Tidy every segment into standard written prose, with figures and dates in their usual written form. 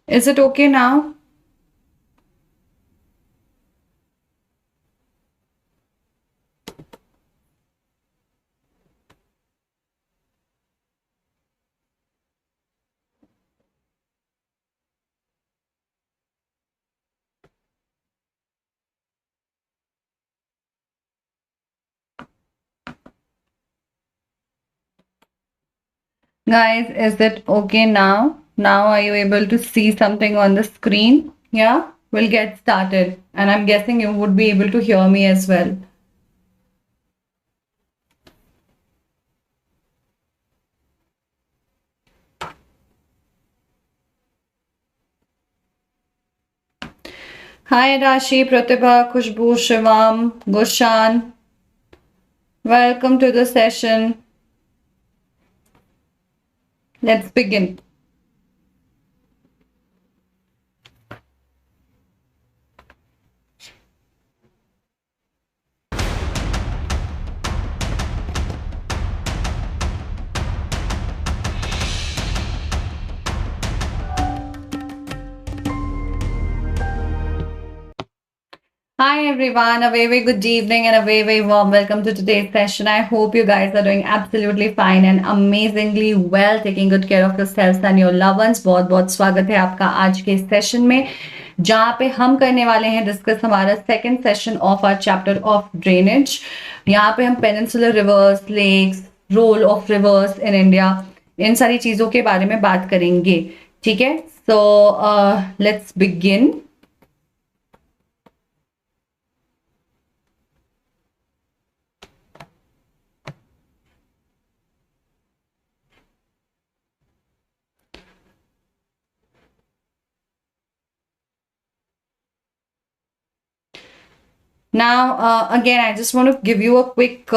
Is it okay now? Guys, is it okay now? Now are you able to see something on the screen? Yeah? We'll get started. And I'm guessing you would be able to hear me as well. Hi Rashi, Pratibha, Khushbu, Shivam, Gushan. Welcome to the session. Let's begin. Hi everyone, a very good evening and a very warm welcome to today's session. I hope you guys are doing absolutely fine and amazingly well, taking good care of yourselves and your loved ones. बहुत बहुत स्वागत है आपका आज के session में, जहाँ पे हम करने वाले हैं डिस्कस हमारा second session of our chapter of drainage. यहाँ पे हम peninsular rivers, lakes, role of rivers in India, इन सारी चीज़ों के बारे में बात करेंगे। ठीक है, so let's begin. Now, again, I just want to give you a quick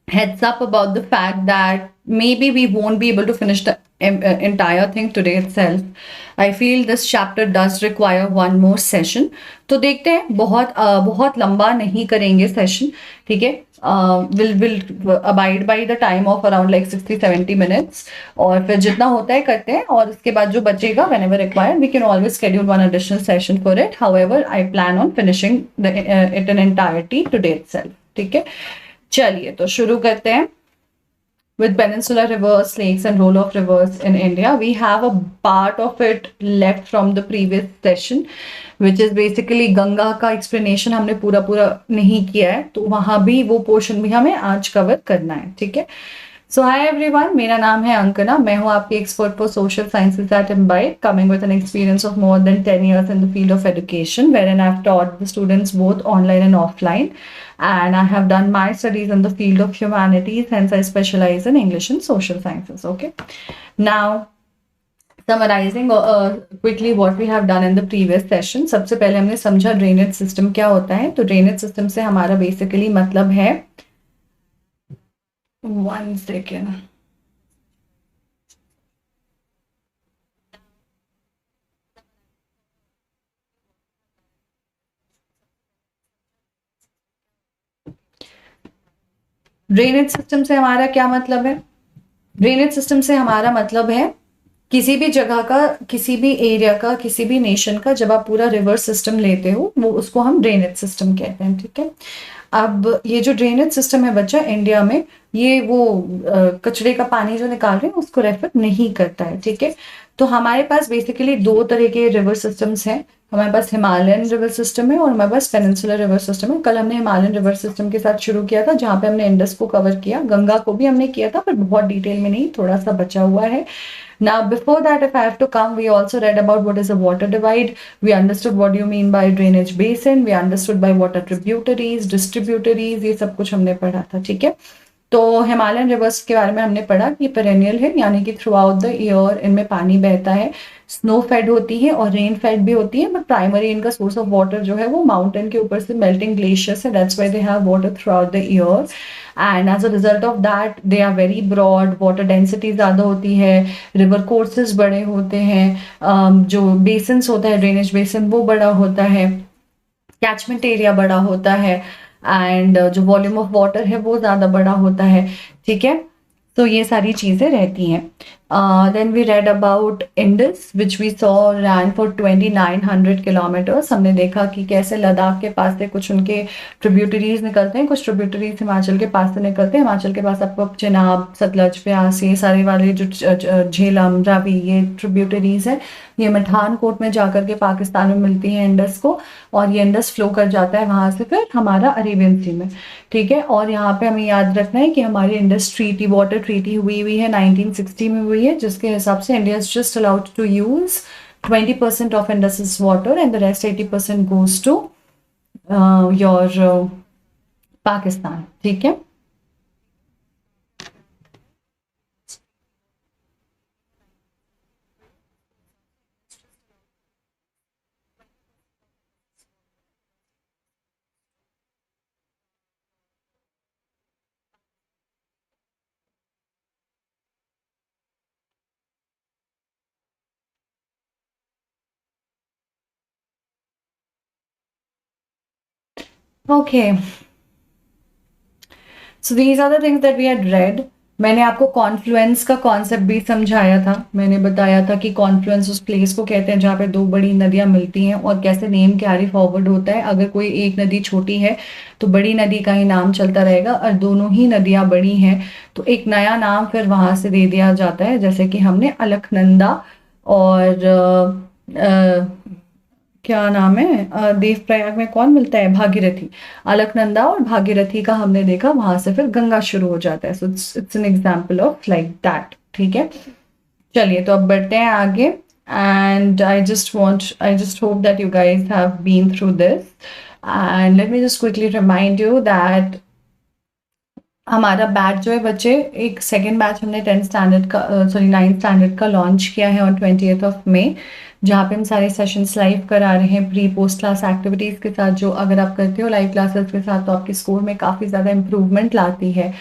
heads up about the fact that maybe we won't be able to finish the entire thing today itself. I feel this chapter does require one more session. तो देखते हैं, बहुत लंबा नहीं करेंगे session, ठीक है। will abide by the time of around like 60-70 minutes, और फिर जितना होता है करते हैं, और उसके बाद जो बचेगा whenever required we can always schedule one additional session for it. However, I plan on finishing it in entirety today itself, ठीक है। चलिए तो शुरू करते हैं। With peninsular rivers, lakes and roll of rivers in India, we have a part of it left from the previous session, which is basically Ganga का explanation हमने पूरा नहीं किया है, तो वहाँ भी वो पोर्शन भी हमें आज कवर करना है, ठीक है। सो हाय एवरीवन, मेरा नाम है अंकना, मैं हूँ आपकी expert for social sciences at Embibe, coming with an experience of more than 10 years in the field of education, wherein I've taught the students both online and offline, and I have done my studies in the field of humanities, hence I specialize in English and social sciences. Okay, now summarising quickly what we have done in the previous session. सबसे पहले हमने समझा drainage system क्या होता है। तो drainage system से हमारा बेसिकली मतलब है, 1 second, ड्रेनेज सिस्टम से हमारा क्या मतलब है। ड्रेनेज सिस्टम से हमारा मतलब है किसी भी जगह का, किसी भी एरिया का, किसी भी नेशन का जब आप पूरा रिवर सिस्टम लेते हो, वो उसको हम ड्रेनेज सिस्टम कहते हैं, ठीक है। अब ये जो ड्रेनेज सिस्टम है बच्चा इंडिया में, ये वो कचरे का पानी जो निकाल रहे हैं उसको रेफर नहीं करता है, ठीक है। तो हमारे पास बेसिकली दो तरह के रिवर सिस्टम्स हैं। हमारे पास हिमालयन रिवर सिस्टम है और हमारे पास पेनिनसुलर रिवर सिस्टम है। कल हमने हिमालयन रिवर सिस्टम के साथ शुरू किया था, जहाँ पे हमने इंडस को कवर किया, गंगा को भी हमने किया था, पर बहुत डिटेल में नहीं, थोड़ा सा बचा हुआ है। Now, before that, if I have to come, we also read about what is a water divide. We understood what you mean by drainage basin. We understood by water tributaries, distributaries, ये सब कुछ हमने पढ़ा था, ठीक है। तो Himalayan reverse के बारे में हमने पढ़ा कि पेरेनियल है, यानी कि थ्रू आउट द ईयर इनमें पानी बहता है, स्नो फेड होती है और रेन फेड भी होती है, बट प्राइमरी इनका सोर्स ऑफ वाटर जो है वो माउंटेन के ऊपर से मेल्टिंग ग्लेशियर्स है, that's why they have water throughout the year, and as a result of that they are very broad, water density ज़्यादा होती है, रिवर कोर्सेज बड़े होते हैं, जो बेसिन्स होता है, ड्रेनेज बेसिन वो बड़ा होता है, कैचमेंट एरिया बड़ा होता है, एंड जो वॉल्यूम ऑफ वाटर है वो ज़्यादा बड़ा होता है, ठीक है। तो ये सारी चीज़ें रहती हैं। Then we read about Indus, which we saw ran for 2900 kilometers. हमने देखा कि कैसे लद्दाख के पास से कुछ उनके ट्रिब्यूटरीज निकलते हैं, कुछ ट्रिब्यूटरीज हिमाचल के पास से निकलते हैं. हिमाचल के पास आपको चिनाब, सतलज, व्यास, ये सारे वाले जो झेलम, रावी, ये ट्रिब्यूटरीज हैं. ये पठानकोट में जाकर के पाकिस्तान में मिलती है इंडस को, और ये इंडस फ्लो कर जाता है वहां से फिर हमारा अरेबियन सी में. ठीक है. और यहाँ पे हमें याद रखना है कि हमारी इंडस ट्रीटी, वाटर ट्रीटी हुई है 1960 में हुई है, जिसके हिसाब से India is just allowed to use 20% of Indus water and the rest 80% goes to your Pakistan. ठीक है. Okay. So these are the things that we had read. मैंने आपको कॉन्फ्लुएंस का कॉन्सेप्ट भी समझाया था. मैंने बताया था कि कॉन्फ्लुएंस उस प्लेस को कहते हैं जहाँ पे दो बड़ी नदियाँ मिलती हैं, और कैसे नेम कैरी फॉरवर्ड होता है. अगर कोई एक नदी छोटी है तो बड़ी नदी का ही नाम चलता रहेगा, और दोनों ही नदियाँ बड़ी हैं तो एक नया नाम फिर वहाँ से दे दिया जाता है. जैसे कि हमने अलकनंदा और क्या नाम है, देवप्रयाग में कौन मिलता है, भागीरथी. अलकनंदा और भागीरथी का हमने देखा, वहां से फिर गंगा शुरू हो जाता है. So it's an example of like that. ठीक है. चलिए तो अब बढ़ते हैं आगे. And I just hope that you guys have been through this. And let me just quickly remind you that हमारा बैच जो है बच्चे, एक सेकेंड बैच हमने 10th स्टैंडर्ड का, सॉरी 9th स्टैंडर्ड का लॉन्च किया है ऑन 20th ऑफ मई, जहाँ पे हम सारे सेशंस लाइव करा रहे हैं प्री पोस्ट क्लास एक्टिविटीज़ के साथ, जो अगर आप करते हो लाइव क्लासेस के साथ तो आपके स्कोर में काफ़ी ज़्यादा इंप्रूवमेंट लाती है.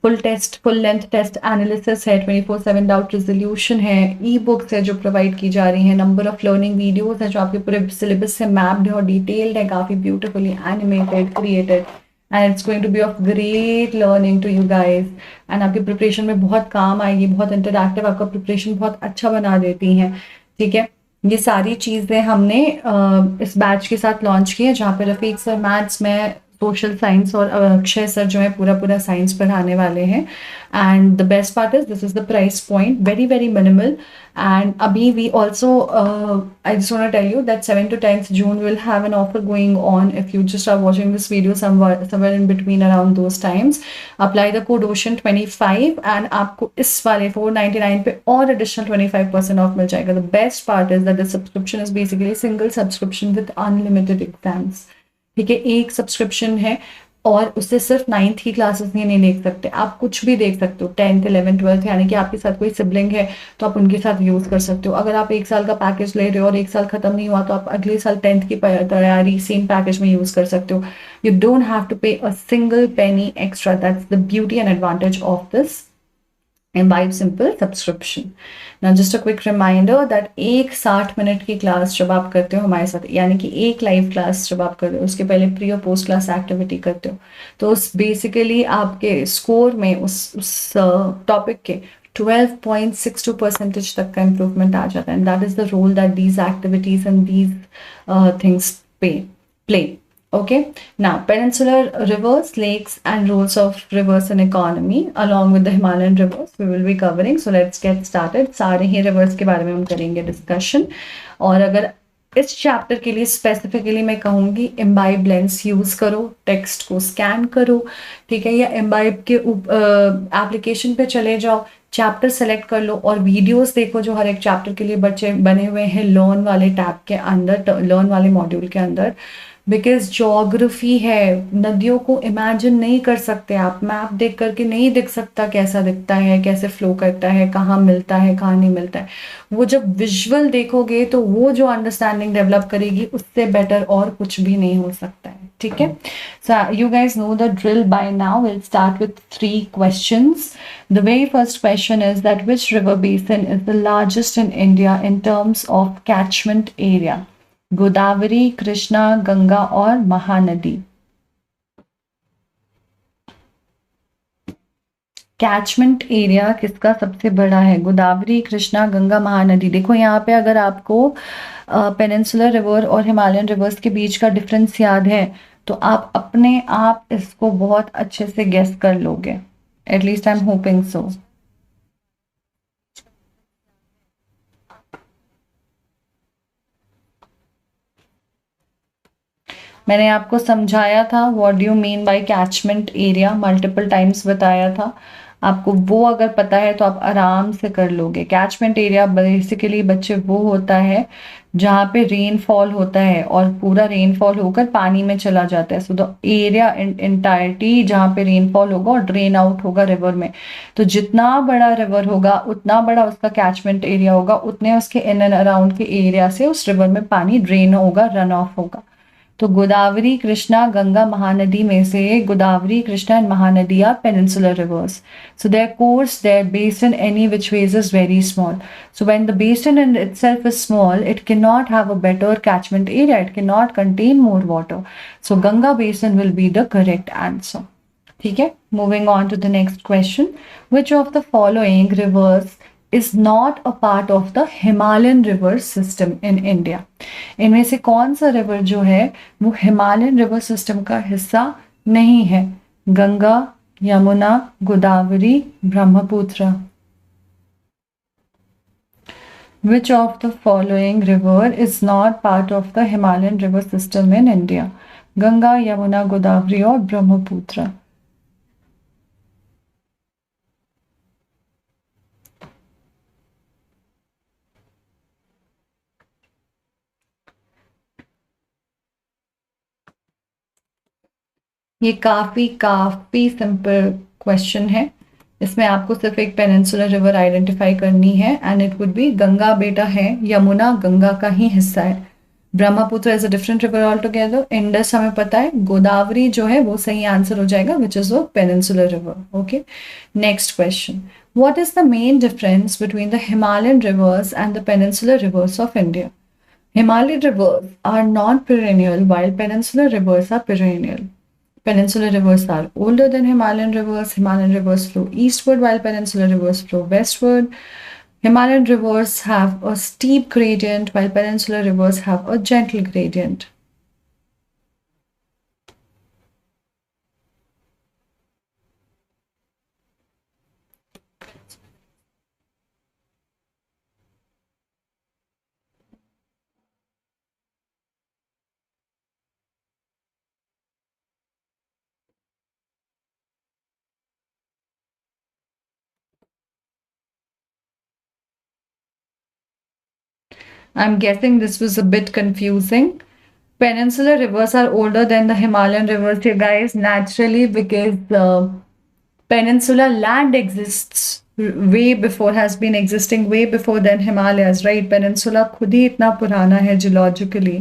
फुल लेंथ टेस्ट एनालिसिस है, 24/7 डाउट रेजोल्यूशन है, ई बुक्स है जो प्रोवाइड की जा रही है, नंबर ऑफ लर्निंग वीडियोस है जो आपके पूरे सिलेबस से मैप्ड है और डिटेल्ड है, काफ़ी beautifully animated, created, and it's going to be of great learning to you guys. एंड आपकी प्रिपरेशन में बहुत काम आएगी, बहुत इंटरैक्टिव, आपका प्रिपरेशन बहुत अच्छा बना देती हैं. ठीक है. ये सारी चीज़ें हमने इस बैच के साथ लॉन्च की है, जहाँ पे रफ़ीक सर मैथ्स में, सोशल साइंस, और अक्षय सर जो है पूरा साइंस पढ़ाने वाले हैं. And the best part is this is the price point, very very minimal. And अभी we also, I just want to tell you that 7 to 10th June we'll have an offer going on. If you just are watching this video somewhere in between around those times, apply the code OCEAN25 and आपको इस वाले 499 पे और additional 25% of मिल जाएगा. The best part is that the subscription is basically single subscription with unlimited exams. ठीक है. एक subscription है और उससे सिर्फ 9th की क्लासेस ही नहीं देख सकते, आप कुछ भी देख सकते हो. 10th 11th 12th, यानी कि आपके साथ कोई सिबलिंग है तो आप उनके साथ यूज़ कर सकते हो. अगर आप एक साल का पैकेज ले रहे हो और एक साल खत्म नहीं हुआ तो आप अगले साल 10th की तैयारी सेम पैकेज में यूज़ कर सकते हो. यू डोंट हैव टू पे a single penny extra. That's the beauty and advantage of this Imbibe Simple subscription. Now just a quick reminder that एक 60 मिनट की क्लास जब आप करते हो हमारे साथ, यानी कि एक लाइव क्लास जब आप करते हो, उसके पहले प्री और पोस्ट क्लास एक्टिविटी करते हो, तो उस बेसिकली आपके स्कोर में उस टॉपिक के 12.62% तक का इम्प्रूवमेंट आ जाता है. And that is the role that these activities and these things play. Okay, now peninsular rivers, lakes and roles of rivers in economy along with the Himalayan rivers we will be covering. So let's get started. सारे ही rivers के बारे में हम करेंगे discussion. और अगर इस chapter के लिए स्पेसिफिकली मैं कहूँगी इम्बाइब लेंस यूज़ करो, टेक्स्ट को स्कैन करो. ठीक है. या इम्बाइब के एप्लीकेशन पे चले जाओ, चैप्टर सेलेक्ट कर लो और वीडियोस देखो जो हर एक चैप्टर के लिए बच्चे बने हुए हैं लर्न वाले टैब के अंदर, लर्न वाले मॉड्यूल के अंदर. बिकॉज ज्योग्राफी है, नदियों को इमेजिन नहीं कर सकते आप, मैप देख करके नहीं दिख सकता कैसा दिखता है, कैसे फ्लो करता है, कहाँ मिलता है, कहाँ नहीं मिलता है. वो जब विजुअल देखोगे तो वो जो अंडरस्टैंडिंग डेवलप करेगी उससे बेटर और कुछ भी नहीं हो सकता है. ठीक है. So you guys know the drill by now. Will start with 3 questions. The very first question is that which river basin is the largest in India in terms of catchment area? Godavari, Krishna, Ganga और Mahanadi. Catchment area किसका सबसे बड़ा है? गोदावरी, कृष्णा, गंगा, महानदी। देखो यहाँ पे अगर आपको पेनिनसुलर रिवर और हिमालयन रिवर्स के बीच का डिफरेंस याद है तो आप अपने आप इसको बहुत अच्छे से गेस कर लोगे। एटलीस्ट आई एम होपिंग सो। मैंने आपको समझाया था what do you mean by catchment area, multiple times बताया था आपको। वो अगर पता है तो आप आराम से कर लोगे। कैचमेंट एरिया बेसिकली बच्चे वो होता है जहाँ पे रेनफॉल होता है और पूरा रेनफॉल होकर पानी में चला जाता है। सो द एरिया इंटायरिटी जहाँ पे रेनफॉल होगा और ड्रेन आउट होगा रिवर में। तो जितना बड़ा रिवर होगा उतना बड़ा उसका कैचमेंट एरिया होगा, उतने उसके इन एंड अराउंड के एरिया से उस रिवर में पानी ड्रेन होगा, रन ऑफ होगा। तो गोदावरी, कृष्णा, गंगा, महानदी में से Godavari, Krishna and Mahanadi are peninsular rivers. So their course, their basin, any which ways is very small. So when the basin in itself is small, it cannot have a better catchment area. It cannot contain more water. So Ganga basin will be the correct answer. ठीक है, moving on to the next question. Which of the following rivers is not a part of the Himalayan river system in India? इनमें से कौन सा river जो है वो Himalayan river system का हिस्सा नहीं है? Ganga, Yamuna, Godavari, Brahmaputra. Which of the following river is not part of the Himalayan river system in India? Ganga, Yamuna, Godavari और ब्रह्मपुत्र। ये काफी काफी सिंपल क्वेश्चन है। इसमें आपको सिर्फ एक पेनिनसुलर रिवर आइडेंटिफाई करनी है and it would be Ganga बेटा है, यमुना गंगा का ही हिस्सा है। Brahmaputra is a different river all together. Indus हमें पता है, गोदावरी जो है वो सही आंसर हो जाएगा which is a peninsular river. Okay, next question. What is the main difference between the Himalayan rivers and the peninsular rivers of India? Himalayan rivers are non-perennial while peninsular rivers are perennial. Peninsular rivers are older than Himalayan rivers. Himalayan rivers flow eastward while peninsular rivers flow westward. Himalayan rivers have a steep gradient while peninsular rivers have a gentle gradient. I'm guessing this was a bit confusing. Peninsular rivers are older than the Himalayan rivers, you guys, naturally, because peninsular land exists way before, has been existing way before than Himalayas, right? Peninsula खुद ही इतना पुराना है geologically.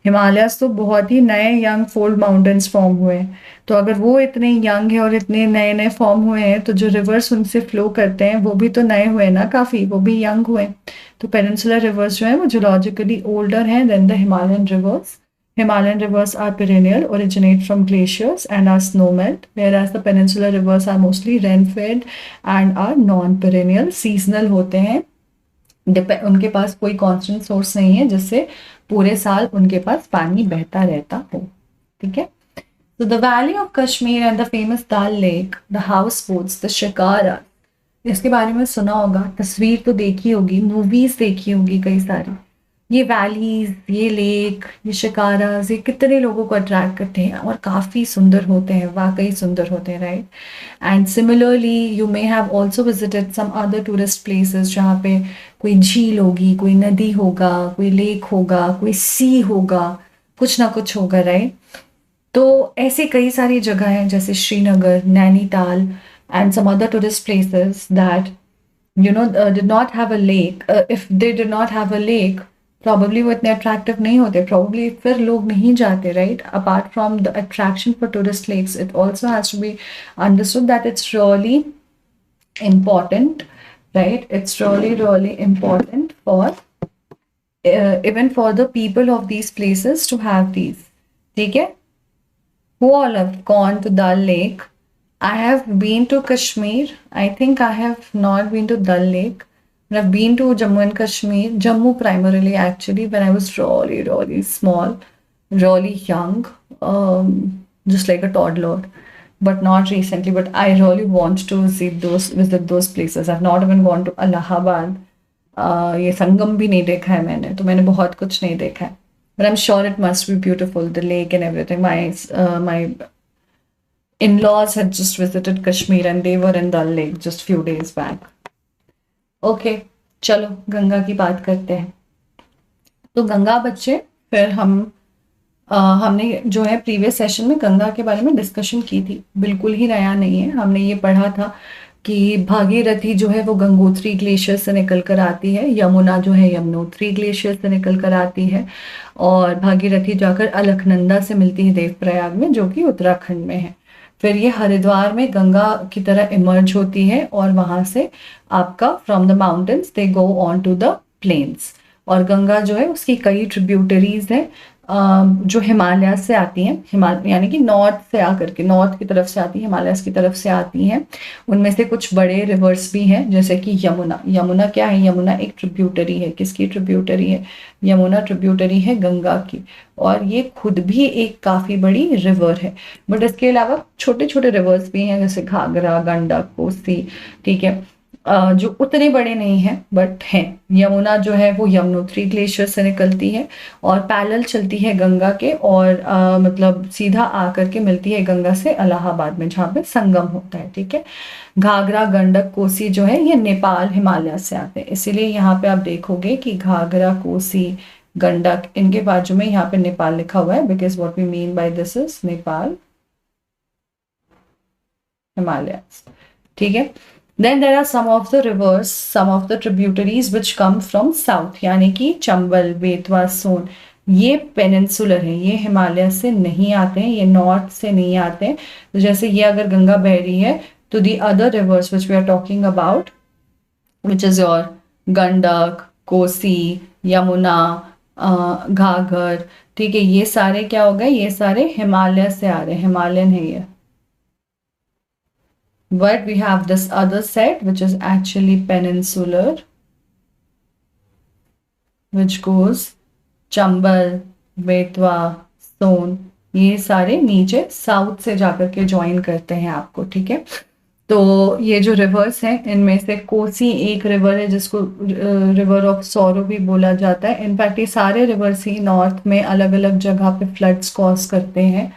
Himalayas तो बहुत ही नए young fold mountains form हुए हैं। तो अगर वो इतने young है और इतने नए नए form हुए हैं तो जो rivers उनसे flow करते हैं वो भी तो नए हुए ना, काफ़ी वो भी young हुए। तो peninsular rivers जो है वो geologically older हैं than the Himalayan rivers. Himalayan rivers are perennial, originate from glaciers and are snowmelt, whereas the peninsular rivers are mostly rain-fed and are non-perennial, seasonal होते हैं। उनके पास कोई constant source नहीं है जिससे पूरे साल उनके पास पानी बहता रहता हो। ठीक है? So the Valley of Kashmir and the famous Dal Lake, the houseboats, the shikara, इसके बारे में सुना होगा, तस्वीर तो देखी होगी, मूवीज देखी होगी कई सारी। ये वैलीज, ये लेक, ये शिकाराज, ये कितने लोगों को अट्रैक्ट करते हैं और काफ़ी सुंदर होते हैं, वाकई सुंदर होते हैं, right? And similarly you may have also visited some other tourist places जहाँ पे कोई झील होगी, कोई नदी होगा, कोई लेक होगा, कोई सी होगा, कुछ ना कुछ होगा, राइट? तो ऐसे कई सारी जगह हैं जैसे Srinagar, Nainital and some other tourist places that did not have a lake. If they did not have a lake, probably वो इतने अट्रैक्टिव नहीं होते, प्रॉबली फिर लोग नहीं जाते, right? Apart from the attraction for tourist lakes, it also has to be understood that it's really important, right? It's really important for even for the people of these places to have these. ठीक है? Who all have gone to Dal Lake I have been to Kashmir. I think I have not been to Dal Lake. But I've been to Jammu and Kashmir, Jammu primarily actually, when I was really, really small, really young, just like a toddler, but not recently. But I really want to visit those places. I've not even gone to Allahabad. ये संगम भी नहीं देखा है मैंने, तो मैंने बहुत कुछ नहीं देखा है. But I'm sure it must be beautiful, the lake and everything. My in-laws had just visited Kashmir and they were in Dal Lake just few days back. Okay, चलो गंगा की बात करते हैं. तो गंगा बच्चे, फिर हमने जो है प्रीवियस सेशन में गंगा के बारे में डिस्कशन की थी. बिल्कुल ही नया नहीं है. हमने ये पढ़ा था कि भागीरथी जो है वो गंगोत्री ग्लेशियर से निकल कर आती है, यमुना जो है यमुनोत्री ग्लेशियर से निकल कर आती है, और भागीरथी जाकर अलकनंदा से मिलती है देवप्रयाग में, जो कि उत्तराखंड में है. फिर ये हरिद्वार में गंगा की तरह इमर्ज होती है और वहां से आपका from the mountains they go on to the plains. और गंगा जो है उसकी कई ट्रिब्यूटरीज हैं जो हिमालय से आती हैं, यानी कि नॉर्थ से आकर के, नॉर्थ की तरफ से आती हैं, हिमालयस की तरफ से आती हैं. उनमें से कुछ बड़े रिवर्स भी हैं, जैसे कि यमुना. यमुना क्या है? यमुना एक ट्रिब्यूटरी है. किसकी ट्रिब्यूटरी है? यमुना ट्रिब्यूटरी है गंगा की, और ये खुद भी एक काफ़ी बड़ी रिवर है. बट इसके अलावा छोटे छोटे रिवर्स भी हैं, जैसे घाघरा, गंडक, कोसी, ठीक है, जो उतने बड़े नहीं हैं बट हैं. यमुना जो है वो यमुनोत्री ग्लेशियर से निकलती है और पैरेलल चलती है गंगा के, और मतलब सीधा आकर के मिलती है गंगा से इलाहाबाद में, जहाँ पे संगम होता है. ठीक है. घाघरा, गंडक, कोसी जो है ये नेपाल, हिमालय से आते हैं. इसीलिए यहाँ पे आप देखोगे कि घाघरा, कोसी, गंडक, इनके बाजू में यहाँ पे नेपाल लिखा हुआ है, because what we mean by this is Nepal, Himalaya. ठीक है. Then there are some of the rivers, some of the tributaries which come from south, यानी कि चंबल, बेतवा, सोन, ये पेनिनसुलर हैं, ये हिमालय से नहीं आते हैं, ये नॉर्थ से नहीं आते हैं. तो जैसे ये अगर गंगा बह रही है तो the other rivers which we are talking about, which is your Gandak, Kosi, Yamuna, Ghaghar, ठीक है, ये सारे क्या हो गए? ये सारे हिमालय से आ रहे हैं, हिमालयन है ये. But we have this other set which is actually peninsular, which goes Chambal, Betwa, सोन, ये सारे नीचे साउथ से जाकर के ज्वाइन करते हैं आपको. ठीक है. तो ये जो रिवर्स हैं इनमें से कोसी एक रिवर है जिसको रिवर ऑफ सॉरो भी बोला जाता है. इनफैक्ट ये सारे रिवर्स ही नॉर्थ में अलग अलग जगह पे फ्लड्स कॉज करते हैं,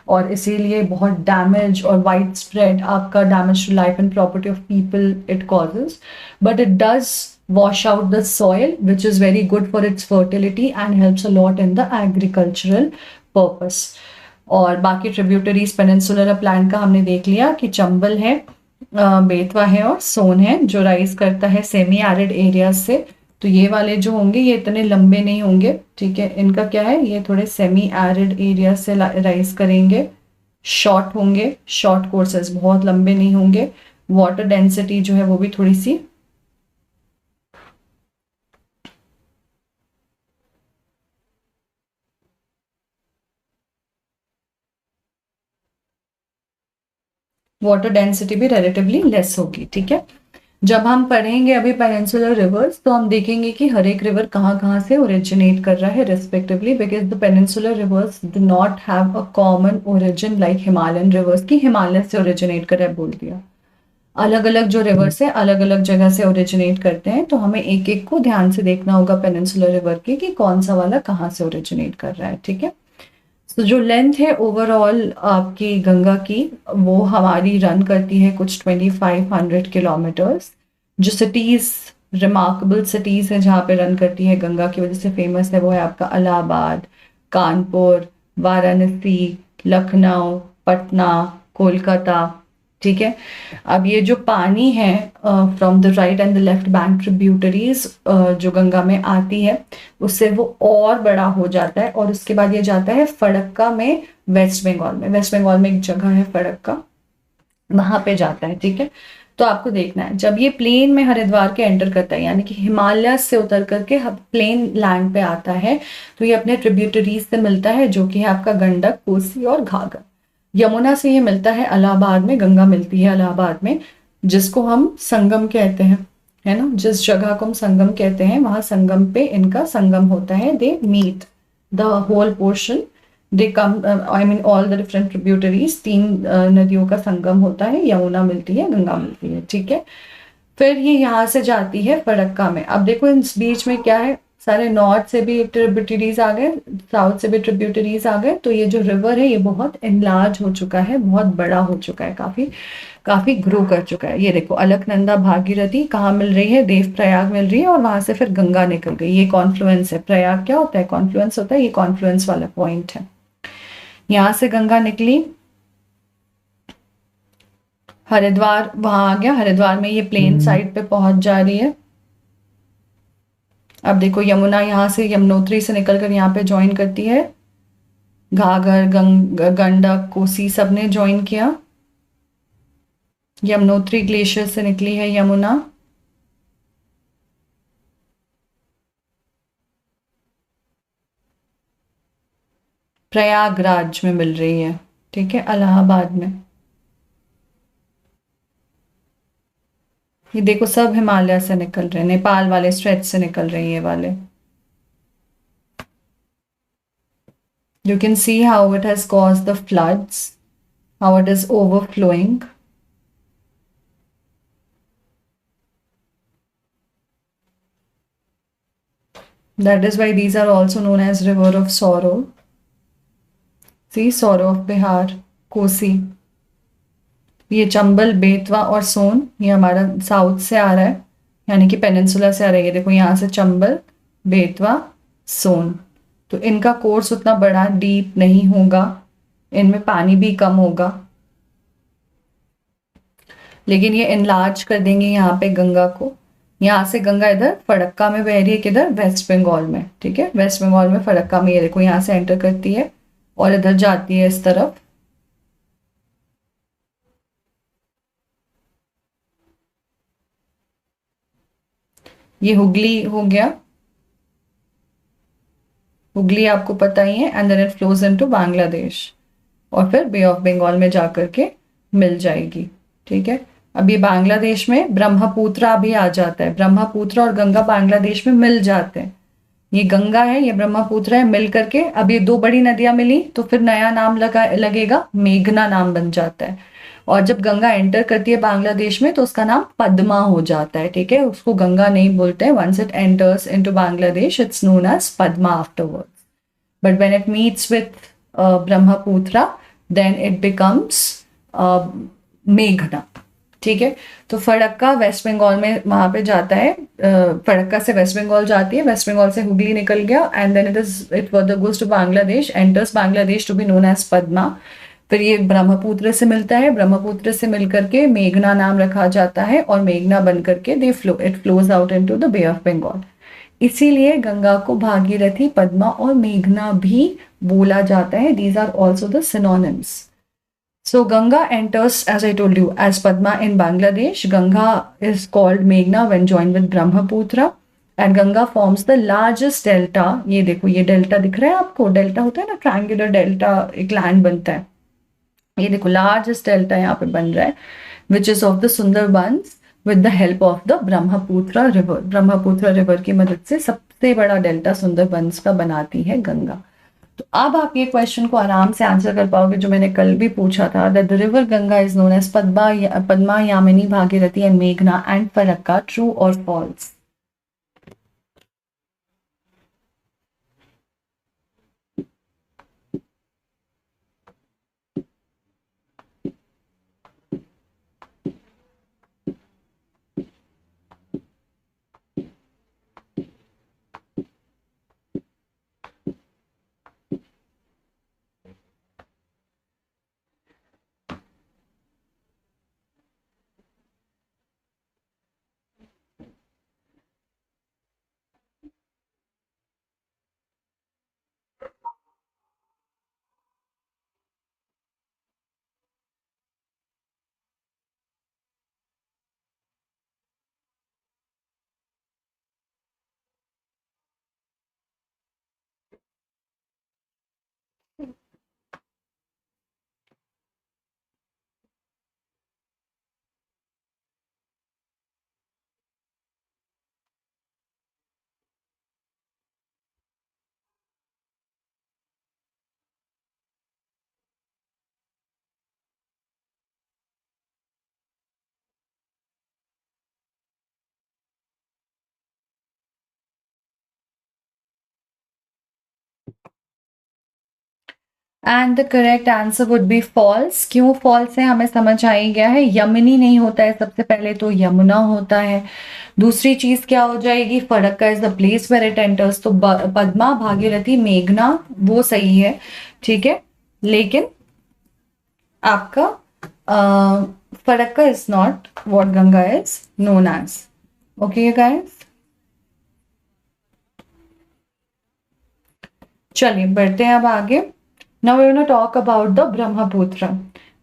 और इसीलिए बहुत डैमेज और वाइड स्प्रेड आपका damage to life and property of people it causes. But it does wash out the soil which is very good for its fertility and helps a lot in the agricultural purpose. और बाकी tributaries peninsular plan का हमने देख लिया कि चंबल है, बेतवा है और सोन है, जो राइज करता है सेमी एरिड एरिया से. तो ये वाले जो होंगे ये इतने लंबे नहीं होंगे. ठीक है. इनका क्या है? ये थोड़े सेमी एरिड एरिया से राइज करेंगे, शॉर्ट होंगे, शॉर्ट कोर्सेज, बहुत लंबे नहीं होंगे. वाटर डेंसिटी जो है वो भी थोड़ी सी भी रिलेटिवली लेस होगी. ठीक है. जब हम पढ़ेंगे अभी पेनिनसुलर रिवर्स तो हम देखेंगे कि हर एक रिवर कहाँ से ओरिजिनेट कर रहा है respectively, because the peninsular reverse do not have a common origin like Himalayan reverse की हिमालय से ओरिजिनेट कर रहा है बोल दिया. अलग अलग जो रिवर्स है अलग अलग जगह से ओरिजिनेट करते हैं, तो हमें एक एक को ध्यान से देखना होगा पेनिनसुलर रिवर की कि कौन सा वाला कहाँ से ओरिजिनेट कर रहा है. ठीक है. तो जो लेंथ है ओवरऑल आपकी गंगा की वो हमारी रन करती है कुछ 2500 किलोमीटर्स. जो सिटीज़, रिमार्केबल सिटीज़ हैं जहाँ पे रन करती है गंगा की वजह से फेमस है, वो है आपका इलाहाबाद, कानपुर, वाराणसी, लखनऊ, पटना, कोलकाता. ठीक है. अब ये जो पानी है from the right and the left bank tributaries जो गंगा में आती है उससे वो और बड़ा हो जाता है, और उसके बाद ये जाता है फड़क्का में, वेस्ट बंगाल में. वेस्ट बंगाल में एक जगह है फड़क्का, वहां पे जाता है. ठीक है. तो आपको देखना है जब ये प्लेन में हरिद्वार के एंटर करता है, यानी कि हिमालय से उतर करके प्लेन लैंड पे आता है, तो ये अपने ट्रिब्यूटरीज से मिलता है जो कि है आपका गंडक, कोसी और घाघर. यमुना से ये मिलता है इलाहाबाद में, गंगा मिलती है इलाहाबाद में, जिसको हम संगम कहते हैं, है ना, जिस जगह को हम संगम कहते हैं वहां संगम पे इनका संगम होता है, they meet the whole portion, they come, I mean all the different tributaries, तीन नदियों का संगम होता है, यमुना मिलती है, गंगा मिलती है, ठीक है। फिर ये यहाँ से जाती है फरक्का में। अब देखो इस बीच में क्या है, सारे नॉर्थ से भी ट्रिब्यूटरीज आ गए, साउथ से भी ट्रिब्यूटरीज आ गए, तो ये जो रिवर है ये बहुत एनलार्ज हो चुका है, बहुत बड़ा हो चुका है, काफी काफी ग्रो कर चुका है। ये देखो अलकनंदा भागीरथी कहाँ मिल रही है, देव प्रयाग मिल रही है, और वहां से फिर गंगा निकल गई, ये कॉन्फ्लुएंस है। प्रयाग क्या होता है, कॉन्फ्लुएंस होता है, ये कॉन्फ्लुएंस वाला पॉइंट है। यहाँ से गंगा निकली, हरिद्वार वहां आ गया, हरिद्वार में ये प्लेन साइड पे पहुंच जा रही है। अब देखो यमुना यहाँ से यमुनोत्री से निकलकर यहाँ पे ज्वाइन करती है, घाघर गंडक कोसी सब ने ज्वाइन किया, यमुनोत्री ग्लेशियर से निकली है यमुना, प्रयागराज में मिल रही है, ठीक है, इलाहाबाद में। ये देखो सब हिमालय से निकल रहे हैं, नेपाल वाले स्ट्रेच से निकल रहे हैं ये वाले। You can see how it has caused the floods, how it is overflowing. That is why these are also known as river of sorrow. See, sorrow of Bihar, Kosi, ये चंबल, बेतवा और सोन, ये हमारा साउथ से आ रहा है, यानी कि पेनिनसुला से आ रहा है। ये देखो यहाँ से चंबल, बेतवा, सोन, तो इनका कोर्स उतना बड़ा डीप नहीं होगा, इनमें पानी भी कम होगा, लेकिन ये एनलार्ज कर देंगे यहाँ पे गंगा को। यहाँ से गंगा इधर फरक्का में बह रही है, किधर, वेस्ट बंगाल में, ठीक है, वेस्ट बंगाल में फरक्का में, ये देखो यहाँ से एंटर करती है और इधर जाती है इस तरफ। ये हुगली हो गया, हुगली आपको पता ही है, and then it flows into Bangladesh, और फिर बे ऑफ बंगाल में जाकर के मिल जाएगी, ठीक है। अब ये बांग्लादेश में ब्रह्मपुत्रा भी आ जाता है, ब्रह्मपुत्रा और गंगा बांग्लादेश में मिल जाते हैं। ये गंगा है, ये ब्रह्मपुत्र है, मिल करके अब ये दो बड़ी नदियां मिली, तो फिर नया नाम लगेगा, मेघना नाम बन जाता है। और जब गंगा एंटर करती है बांग्लादेश में तो उसका नाम पद्मा हो जाता है, ठीक है, उसको गंगा नहीं बोलते हैं। Once it enters into Bangladesh it's known as Padma afterwards, but when it meets with Brahmaputra then it becomes मेघना, ठीक है। तो फरक्का वेस्ट बंगाल में वहां पे जाता है, फरक्का से वेस्ट बंगाल जाती है, वेस्ट बंगाल से हुगली निकल गया, and then it further goes to Bangladesh, enters Bangladesh to be known as Padma. फिर ये ब्रह्मपुत्र से मिलता है, ब्रह्मपुत्र से मिलकर के मेघना नाम रखा जाता है, और मेघना बन करके it flows out into the Bay of Bengal. इसीलिए गंगा को भागीरथी, पद्मा और मेघना भी बोला जाता है। These are also the synonyms. So Ganga enters, as I told you, as Padma in Bangladesh. Ganga is called Meghna when joined with Brahmaputra, and Ganga forms the largest delta. ये देखो, ये डेल्टा दिख रहा है आपको, delta होता है ना, ट्रायंगुलर डेल्टा, एक लैंड बनता है, ये देखो लार्जेस्ट डेल्टा यहाँ पे बन रहा है, which is of the Sundarbans with the help of the Brahmaputra river. Brahmaputra river की मदद से सबसे बड़ा डेल्टा सुंदरबंस का बनाती है गंगा। तो अब आप ये क्वेश्चन को आराम से आंसर कर पाओगे जो मैंने कल भी पूछा था, that the river Ganga is known as Padma, Yamini, Bhagirathi and मेघना एंड फरक्का, ट्रू और false? And the correct answer would be false. क्यों फॉल्स है हमें समझ आ ही गया है, यमुनी नहीं होता है सबसे पहले, तो यमुना होता है। दूसरी चीज क्या हो जाएगी, Farakka is the place where it enters, तो पद्मा, भागीरथी, मेघना वो सही है, ठीक है। लेकिन आपका Farakka is not what Ganga is known as. Okay guys, चलिए बढ़ते हैं अब आगे। Now we will talk about the Brahmaputra.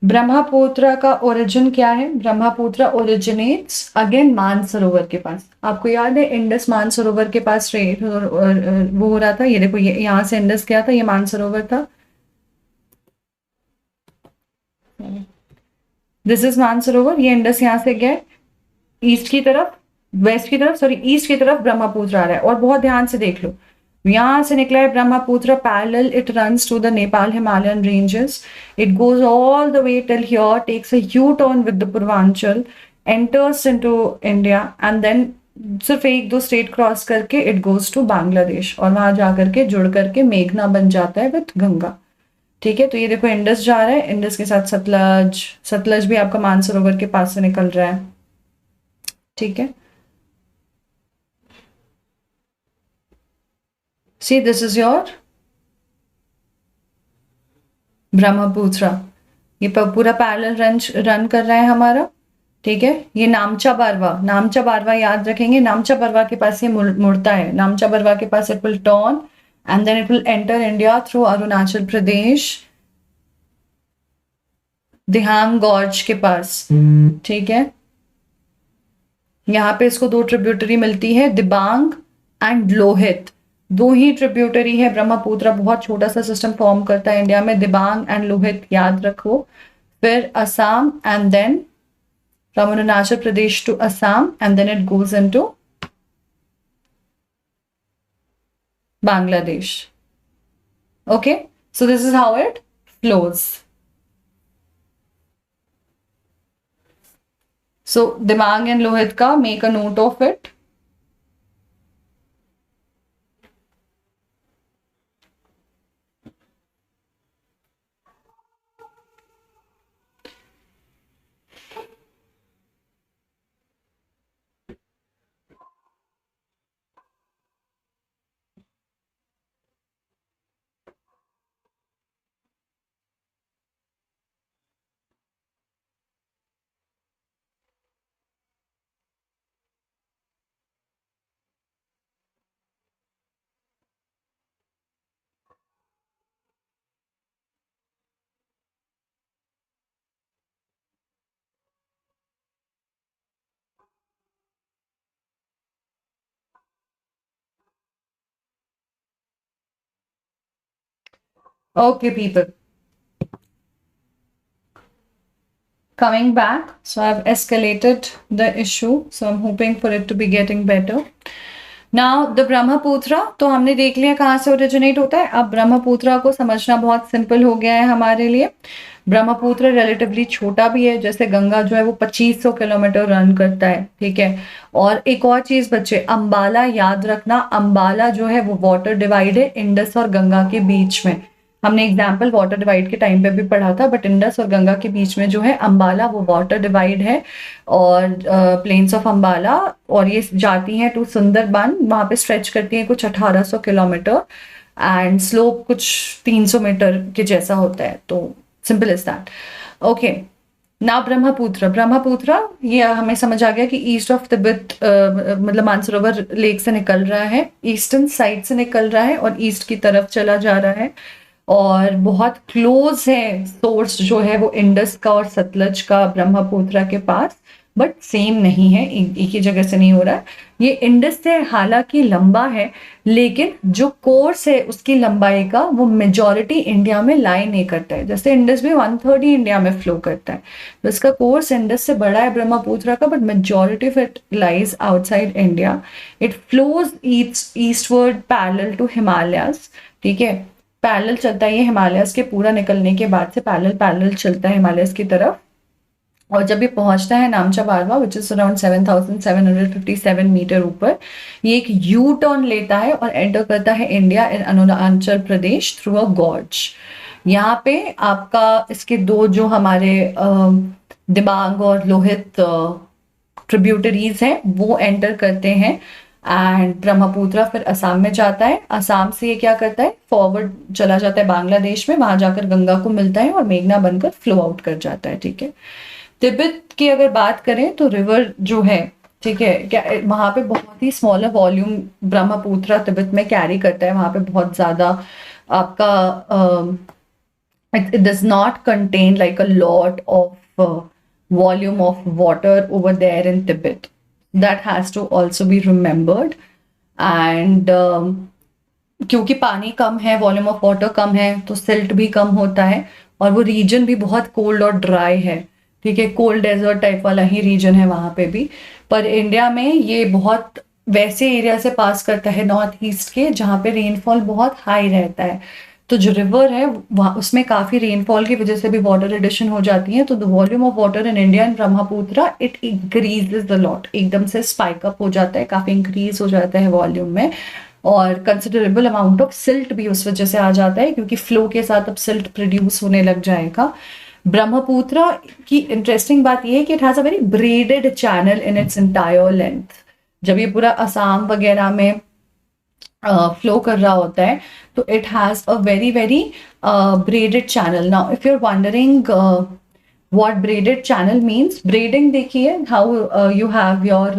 Brahmaputra का ओरिजिन क्या है, ब्रह्मपुत्र ओरिजिनेट्स अगेन मानसरोवर के पास। आपको याद है इंडस मानसरोवर के पास वो हो रहा था, ये देखो, ये यहाँ से इंडस गया था, ये मानसरोवर था, दिस इज मानसरोवर, ये इंडस यहाँ से गया ईस्ट की तरफ, वेस्ट की तरफ, सॉरी ईस्ट की तरफ ब्रह्मपुत्र आ रहा है। और बहुत ध्यान से देख लो, यहां से निकला है Brahmaputra, parallel it runs to the Nepal Himalayan ranges, it goes all the way till here, takes a U turn with the Purvanchal, enters into India, and then सिर्फ एक दो स्टेट क्रॉस करके इट गोज टू बांग्लादेश, और वहां जाकर के जुड़ करके मेघना बन जाता है विद गंगा। ठीक है, तो ये देखो इंडस जा रहा है, इंडस के साथ सतलज, सतलज भी आपका मानसरोवर के पास से निकल रहा है, ठीक है। See this is your Brahmaputra, ये पूरा पैरेलल रन कर रहा है हमारा, ठीक है। ये नामचा बारवा, नामचा बारवा याद रखेंगे, नामचा बारवा के पास ये मुड़ता है, नामचा बारवा के पास it will turn and then it will enter India through Arunachal Pradesh, Dihang gorge के पास, ठीक है। यहाँ पे इसको दो ट्रिब्यूटरी मिलती है, दिबांग एंड लोहित, दो ही ट्रिब्यूटरी है। ब्रह्मपुत्र बहुत छोटा सा सिस्टम फॉर्म करता है इंडिया में, दिबांग एंड लोहित याद रखो। फिर Assam and then from Arunachal Pradesh to Assam and then it goes into Bangladesh. Okay, so this is how it flows. So Dibang and Lohit का make a note of it. Okay, people. Coming back, so I've escalated the issue, so I'm hoping for it to be getting better. Now the Brahmaputra तो हमने देख लिया कहाँ से originate होता है। अब ब्रह्मपुत्र को समझना बहुत सिंपल हो गया है हमारे लिए। ब्रह्मपुत्र रिलेटिवली छोटा भी है, जैसे गंगा जो है वो 2500 किलोमीटर रन करता है, ठीक है। और एक और चीज बच्चे, अंबाला याद रखना, अंबाला जो है वो वाटर डिवाइड है इंडस और गंगा के बीच में। हमने एग्जाम्पल वाटर डिवाइड के टाइम पे भी पढ़ा था, बट इंडस और गंगा के बीच में जो है अंबाला वो वाटर डिवाइड है, और प्लेन्स ऑफ अंबाला, और ये जाती हैं टू सुंदरबन, वहां पे स्ट्रेच करती हैं कुछ 1800 किलोमीटर, एंड स्लोप कुछ 300 मीटर के जैसा होता है। तो सिंपल इज दैट। ओके, ना ब्रह्मपुत्र, ब्रह्मपुत्र ये हमें समझ आ गया कि ईस्ट ऑफ तिब्बत मतलब मानसरोवर लेक से निकल रहा है, ईस्टर्न साइड से निकल रहा है और ईस्ट की तरफ चला जा रहा है, और बहुत क्लोज है सोर्स जो है वो इंडस का और सतलज का ब्रह्मपुत्र के पास, बट सेम नहीं है, एक ही जगह से नहीं हो रहा है। ये इंडस से हालांकि लंबा है, लेकिन जो कोर्स है उसकी लंबाई का वो मेजॉरिटी इंडिया में लाई नहीं करता है। जैसे इंडस भी 1/3 ही इंडिया में फ्लो करता है, तो इसका कोर्स इंडस से बड़ा है ब्रह्मपुत्र का, but majority of it lies outside India. It flows eastward parallel to Himalayas, ठीक है। पैरेलल चलता है ये हिमालयस के पूरा निकलने के बाद से, पैरेलल चलता है हिमालयस की तरफ, और जब ये पहुंचता है नामचा बारवा विच इज अराउंड 7757 मीटर ऊपर, ये एक यू टर्न लेता है और एंटर करता है India in Arunachal Pradesh through a gorge, यहाँ पे आपका इसके दो जो हमारे दिबांग और लोहित ट्रिब्यूटरीज हैं वो एंटर करते हैं, एंड ब्रह्मपुत्र फिर असम में जाता है। असम से ये क्या करता है, फॉरवर्ड चला जाता है बांग्लादेश में, वहां जाकर गंगा को मिलता है और मेघना बनकर फ्लो आउट कर जाता है। ठीक है, तिब्बत की अगर बात करें तो रिवर जो है, ठीक है, क्या वहां पे बहुत ही स्मॉलर वॉल्यूम ब्रह्मपुत्र तिब्बत में कैरी करता है, वहां पे बहुत ज्यादा आपका it does not contain like a lot of volume of water over there in Tibet. That has to also be remembered. And क्योंकि पानी कम है, वॉल्यूम ऑफ वाटर कम है, तो सिल्ट भी कम होता है, और वो रीजन भी बहुत कोल्ड और ड्राई है। ठीक है, कोल्ड डेजर्ट टाइप वाला ही रीजन है वहां पे भी। पर इंडिया में ये बहुत वैसे एरिया से पास करता है नॉर्थ ईस्ट के, जहाँ पे रेनफॉल बहुत हाई रहता है। तो जो रिवर है वहाँ उसमें काफी रेनफॉल की वजह से भी वाटर एडिशन हो जाती है, तो the volume of water in India and Brahmaputra it increases the lot, एकदम से स्पाइक अप हो जाता है, काफी इंक्रीज हो जाता है वॉल्यूम में, और कंसिडरेबल अमाउंट ऑफ सिल्ट भी उस वजह से आ जाता है, क्योंकि फ्लो के साथ अब सिल्ट प्रोड्यूस होने लग जाएगा। ब्रह्मपुत्र की इंटरेस्टिंग बात यह है कि it has a very braided channel in its entire length. जब ये पूरा असम वगैरह में फ्लो कर रहा होता है तो it has a very very braided channel. Now if you are wondering what braided channel means, braiding देखिए हाउ यू हैव योर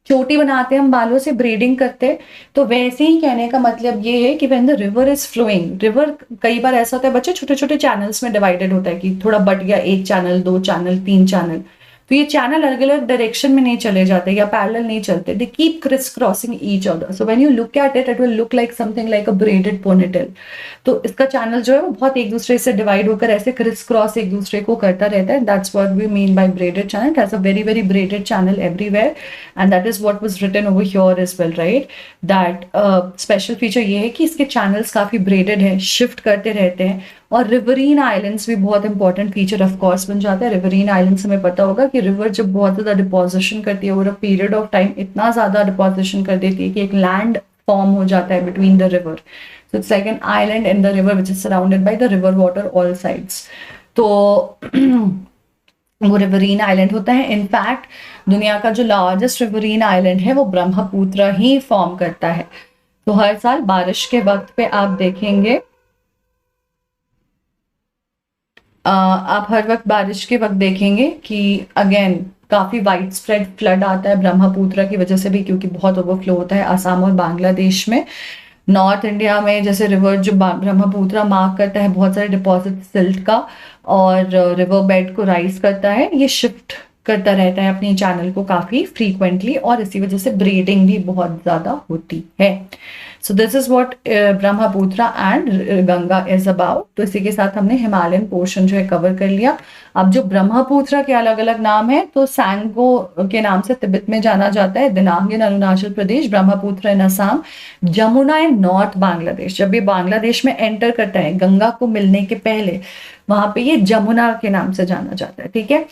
चोटी बनाते हैं हम बालों से, ब्रेडिंग करते हैं, तो वैसे ही कहने का मतलब ये है कि when the river is flowing, river कई बार ऐसा होता है बच्चे छोटे छोटे चैनल्स में डिवाइडेड होता है कि थोड़ा बट गया, एक चैनल, दो चैनल, तीन चैनल, तो ये चैनल अलग अलग डायरेक्शन में नहीं चले जाते या पैरेलल नहीं चलते, they keep criss crossing each other, so when you look at it it will look like something like a braided ponytail. तो इसका चैनल जो है वो बहुत एक दूसरे से डिवाइड होकर ऐसे क्रिस क्रॉस एक दूसरे को करता रहता है, that's what we mean by braided channel. It has a very very braided channel everywhere, and that is what was written over here as well, right. That special feature ये है कि इसके चैनल्स काफी ब्रेडेड है, shift करते रहते हैं, और रिवरीन आइलैंड्स भी बहुत इंपॉर्टेंट फीचर ऑफ कोर्स बन जाता है। रिवरीन आइलैंड्स हमें पता होगा कि रिवर जब बहुत ज्यादा डिपोजिशन करती है over a period of time, इतना ज्यादा डिपोजिशन कर देती है कि एक लैंड फॉर्म हो जाता है between the river, so it's like an island in the river which is surrounded by the river water all sides. तो वो रिवरीन आइलैंड होता है। इनफैक्ट दुनिया का जो लार्जेस्ट रिवरीन आइलैंड है वो ब्रह्मपुत्र ही फॉर्म करता है। तो हर साल बारिश के वक्त पे आप देखेंगे, आप हर वक्त बारिश के वक्त देखेंगे कि अगेन काफी वाइड स्प्रेड फ्लड आता है ब्रह्मपुत्र की वजह से भी, क्योंकि बहुत ओवरफ्लो होता है असम और बांग्लादेश में। नॉर्थ इंडिया में जैसे रिवर जो ब्रह्मपुत्र मार्क करता है बहुत सारे डिपॉजिट सिल्ट का, और रिवर बेड को राइज करता है, ये शिफ्ट करता रहता है अपनी चैनल को काफी फ्रीक्वेंटली, और इसी वजह से ब्रीडिंग भी बहुत ज्यादा होती है। सो this is what Brahmaputra and Ganga is about. तो इसी के साथ हमने हिमालयन पोर्शन जो है कवर कर लिया। अब जो ब्रह्मपुत्र के अलग अलग नाम है, तो सैंगो के नाम से तिब्बत में जाना जाता है, दिनांग इन अरुणाचल प्रदेश, ब्रह्मपुत्र इन असम, जमुना इन नॉर्थ बांग्लादेश। जब ये बांग्लादेश में एंटर करता है गंगा को मिलने के पहले, वहां पे ये जमुना के नाम से जाना जाता है। ठीक है,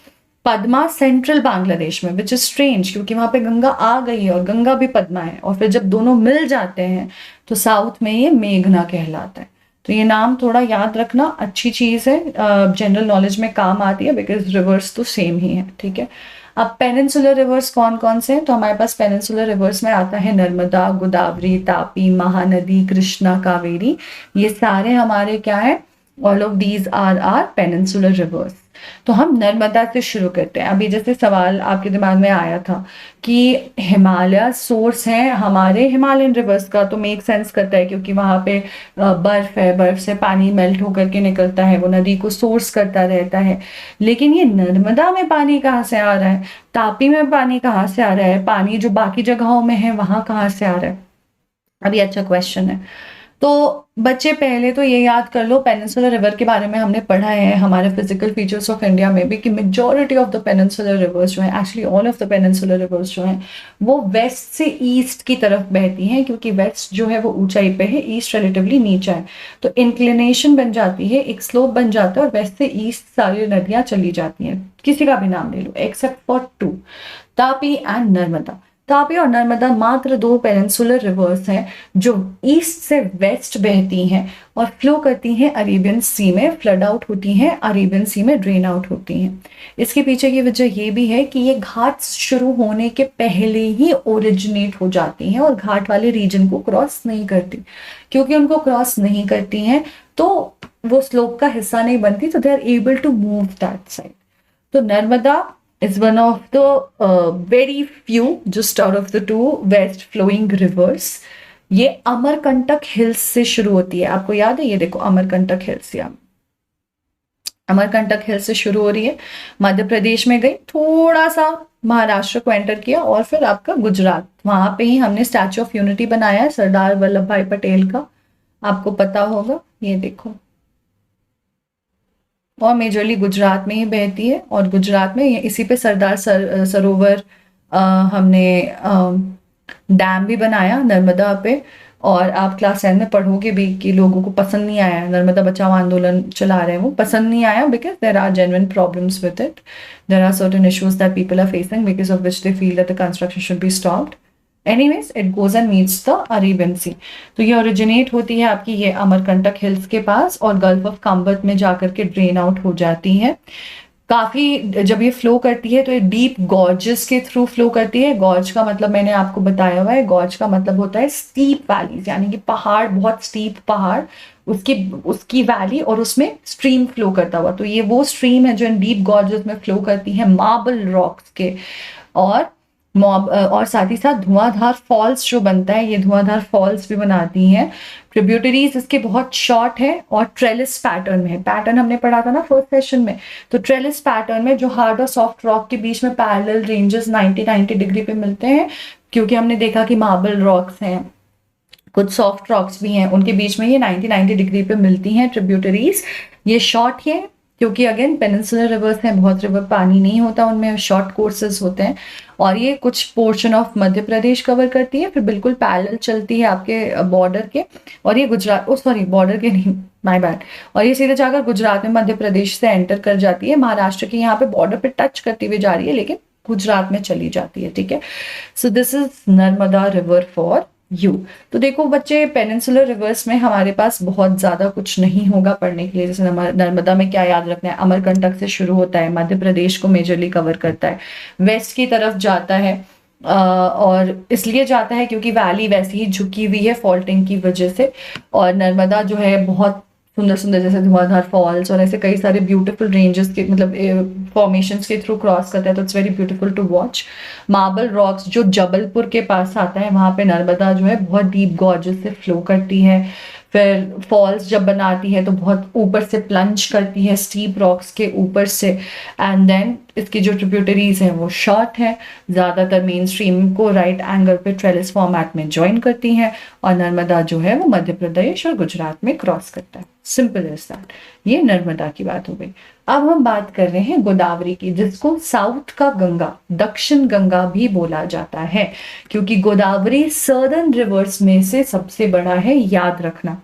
पद्मा सेंट्रल बांग्लादेश में, विच इज स्ट्रेंज क्योंकि वहां पे गंगा आ गई है और गंगा भी पद्मा है, और फिर जब दोनों मिल जाते हैं तो साउथ में ये मेघना कहलाता है। तो ये नाम थोड़ा याद रखना, अच्छी चीज है, जनरल नॉलेज में काम आती है, बिकॉज रिवर्स तो सेम ही है। ठीक है, अब पेनिनसुलर रिवर्स कौन कौन से हैं, तो हमारे पास पेनिनसुलर रिवर्स में आता है नर्मदा, गोदावरी, तापी, महानदी, कृष्णा, कावेरी। ये सारे हमारे क्या है, all of these are peninsular rivers. तो हम नर्मदा से शुरू करते हैं। अभी जैसे सवाल आपके दिमाग में आया था कि हिमालय सोर्स है हमारे हिमालयन रिवर्स का, तो मेक सेंस करता है क्योंकि वहां पे बर्फ है, बर्फ से पानी मेल्ट होकर के निकलता है, वो नदी को सोर्स करता रहता है। लेकिन ये नर्मदा में पानी कहाँ से आ रहा है, तापी में पानी कहाँ से आ रहा है, पानी जो बाकी जगहों में है वहां कहाँ से आ रहा है, अभी अच्छा क्वेश्चन है। तो बच्चे पहले तो ये याद कर लो, पेनिनसुलर रिवर के बारे में हमने पढ़ा है हमारे फिजिकल फीचर्स ऑफ इंडिया में भी, कि majority of the peninsular reverse जो है, actually all of the peninsular reverse जो हैं वो वेस्ट से ईस्ट की तरफ बहती हैं, क्योंकि वेस्ट जो है वो ऊंचाई पे है, ईस्ट रिलेटिवली नीचा है, तो इंक्लिनेशन बन जाती है, एक स्लोप बन जाता है, और वेस्ट से ईस्ट सारी नदियां चली जाती हैं, किसी का भी नाम ले लो except for two, Tapi and Narmada. Tapi और नर्मदा मात्र दो पेनिनसुलर रिवर्स हैं जो ईस्ट से वेस्ट बहती हैं और फ्लो करती हैं अरेबियन सी में, फ्लड आउट होती हैं अरेबियन सी में, ड्रेन आउट होती हैं। इसके पीछे की वजह ये भी है कि ये घाट शुरू होने के पहले ही ओरिजिनेट हो जाती हैं और घाट वाले रीजन को क्रॉस नहीं करती। क्योंकि उनको क्रॉस नहीं करती हैं तो वो स्लोप का हिस्सा नहीं बनती, तो they are able to move that side. तो Narmada is one of the very few just out of the two west flowing rivers। ये अमरकंटक हिल्स से शुरू होती है। आपको याद है, ये देखो अमरकंटक हिल्स, या अमरकंटक हिल्स से शुरू हो रही है, मध्य प्रदेश में गई, थोड़ा सा महाराष्ट्र को एंटर किया और फिर आपका गुजरात, वहां पे ही हमने स्टैचू ऑफ यूनिटी बनाया है सरदार वल्लभ भाई पटेल का, आपको पता होगा, ये देखो। और मेजरली गुजरात में ही बहती है और गुजरात में इसी पे सरदार सरोवर हमने डैम भी बनाया नर्मदा पे। और आप क्लास 10 में पढ़ोगे भी कि लोगों को पसंद नहीं आया, नर्मदा बचाओ आंदोलन चला रहे हैं वो, पसंद नहीं आया because there are genuine problems with it, there are certain issues that people are facing because of which they feel that the construction should be stopped. Anyways it goes and meets the Arabian Sea. तो ये originate होती है आपकी ये Amarkantak hills के पास और gulf of काम्बत में जाकर के ड्रेन आउट हो जाती है। काफी जब ये फ्लो करती है तो ये डीप गॉर्जेस के थ्रू फ्लो करती है। गॉर्ज का मतलब मैंने आपको बताया हुआ है, गॉर्ज का मतलब होता है स्टीप वैलीज, यानी कि पहाड़, बहुत स्टीप पहाड़, उसकी वैली और उसमें स्ट्रीम फ्लो करता हुआ। तो ये वो स्ट्रीम है जो इन डीप गॉर्जेस में फ्लो करती है मार्बल रॉक्स के, और साथ ही साथ धुआंधार फॉल्स जो बनता है, ये धुआंधार फॉल्स भी बनाती हैं। ट्रिब्यूटरीज इसके बहुत शॉर्ट है और ट्रेलिस पैटर्न में है। पैटर्न हमने पढ़ा था ना फर्स्ट सेशन में, तो ट्रेलिस पैटर्न में जो हार्ड और सॉफ्ट रॉक के बीच में पैरेलल रेंजेस 90 डिग्री पे मिलते हैं, क्योंकि हमने देखा कि मार्बल रॉक्स हैं, कुछ सॉफ्ट रॉक्स भी हैं, उनके बीच में ये 90 डिग्री पे मिलती हैं ट्रिब्यूटरीज। ये शॉर्ट है क्योंकि अगेन पेनिनसुलर रिवर्स हैं, बहुत रिवर पानी नहीं होता उनमें, शॉर्ट कोर्सेज होते हैं। और ये कुछ portion of Madhya Pradesh cover करती है, फिर बिल्कुल पैरेलल चलती है आपके बॉर्डर के, और ये गुजरात, सॉरी बॉर्डर के नहीं, माय बैड, और ये सीधे जाकर गुजरात में मध्य प्रदेश से एंटर कर जाती है, महाराष्ट्र के यहाँ पे बॉर्डर पे टच करती हुई जा रही है लेकिन गुजरात में चली जाती है, ठीक है। सो this is Narmada river for you. तो देखो बच्चे, पेनिनसुलर रिवर्स में हमारे पास बहुत ज्यादा कुछ नहीं होगा पढ़ने के लिए। जैसे नर्मदा में क्या याद रखना है, अमरकंटक से शुरू होता है, मध्य प्रदेश को मेजरली कवर करता है, वेस्ट की तरफ जाता है, और इसलिए जाता है क्योंकि वैली वैसी ही झुकी हुई है फॉल्टिंग की वजह से। और नर्मदा जो है बहुत सुंदर सुंदर जैसे धुआंधार फॉल्स और ऐसे कई सारे ब्यूटीफुल रेंजेस के, मतलब फॉर्मेशंस के थ्रू क्रॉस करता है, तो it's very beautiful to watch. Marble rocks जो जबलपुर के पास आता है, वहाँ पे नर्मदा जो है बहुत डीप गॉर्जेस से फ्लो करती है। फिर फॉल्स जब बनाती है तो बहुत ऊपर से प्लंज करती है स्टीप रॉक्स के ऊपर से, एंड देन इसकी जो ट्रिब्यूटरीज हैं वो शॉर्ट है, ज़्यादातर मेन स्ट्रीम को राइट एंगल पे ट्रेलिस फॉर्मेट में ज्वाइन करती हैं, और नर्मदा जो है वो मध्य प्रदेश और गुजरात में क्रॉस करता है। Simple is that. ये नर्मदा की बात हो गई। अब हम बात कर रहे हैं गोदावरी की, जिसको साउथ का गंगा, दक्षिण गंगा भी बोला जाता है, क्योंकि गोदावरी सर्दर्न रिवर्स में से सबसे बड़ा है, याद रखना।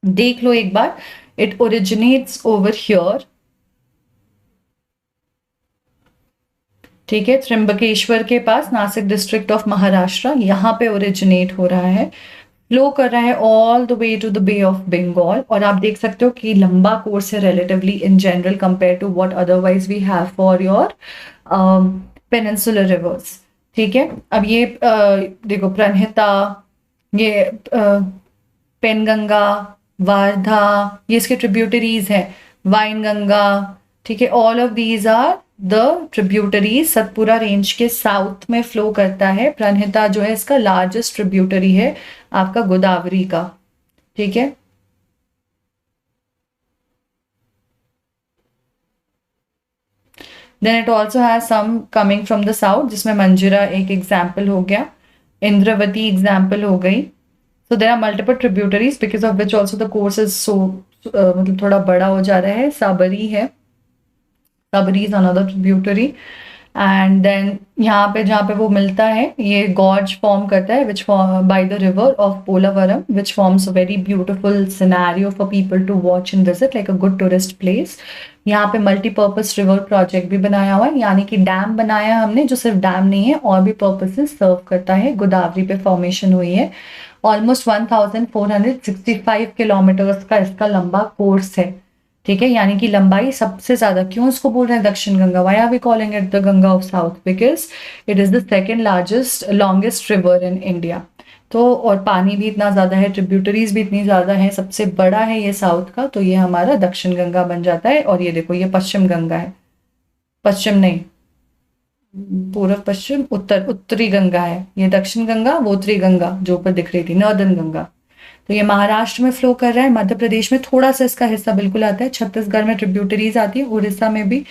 देख लो एक बार, इट ओरिजिनेट्स ओवर हियर, ठीक है, त्र्यंबकेश्वर के पास, नासिक डिस्ट्रिक्ट ऑफ महाराष्ट्र, यहाँ पे ओरिजिनेट हो रहा है, फ्लो कर रहा है all the way to the Bay of Bengal. और आप देख सकते हो कि लंबा कोर्स है relatively in general compare to what otherwise we have for your peninsular rivers, ठीक है। अब ये देखो प्रणहिता, ये पेनगंगा, वारधा, ये इसके ट्रिब्यूटरीज हैं, वाइनगंगा, ठीक है, all of these are the tributaries. Satpura range के साउथ में फ्लो करता है। प्रणहिता जो है इसका लार्जेस्ट ट्रिब्यूटरी है आपका गोदावरी का, ठीक है। Then it also has some coming from the south, जिसमें मंजिरा एक एग्जाम्पल हो गया, इंद्रवती एग्जाम्पल हो गई। So there are multiple tributaries because of which also the course is so, मतलब थोड़ा बड़ा हो जा रहा है। साबरी है, Sabari is another tributary, and then यहाँ पे जहाँ पे वो मिलता है, ये गॉर्ज फॉर्म करता है which by the river of Polavaram, which forms a very beautiful scenario for people to watch and visit like a good tourist place. यहाँ पे मल्टीपर्पज रिवर प्रोजेक्ट भी बनाया हुआ है, यानी कि डैम बनाया है हमने, जो सिर्फ डैम नहीं है और भी पर्पसेस सर्व करता है। गोदावरी पे फॉर्मेशन हुई है। ऑलमोस्ट 1465 किलोमीटर्स का इसका लंबा कोर्स है। ठीक है, यानी कि लंबाई सबसे ज्यादा। क्यों इसको बोल रहे हैं Dakshin Ganga? Why are we calling it the Ganga of south? Because it is the second largest longest river in India. तो और पानी भी इतना ज्यादा है, ट्रिब्यूटरीज भी इतनी ज्यादा है, सबसे बड़ा है ये साउथ का, तो ये हमारा दक्षिण गंगा बन जाता है। और ये देखो, ये पश्चिम गंगा है। पश्चिम नहीं, पूर्व पश्चिम उत्तर, उत्तरी गंगा है ये। दक्षिण गंगा, वो उत्तरी गंगा जो ऊपर दिख रही थी, नॉर्दर्न गंगा। तो ये महाराष्ट्र में फ्लो कर रहा है, मध्य प्रदेश में थोड़ा सा इसका हिस्सा बिल्कुल आता है, छत्तीसगढ़ में ट्रिब्यूटरीज आती है, उड़ीसा में भी,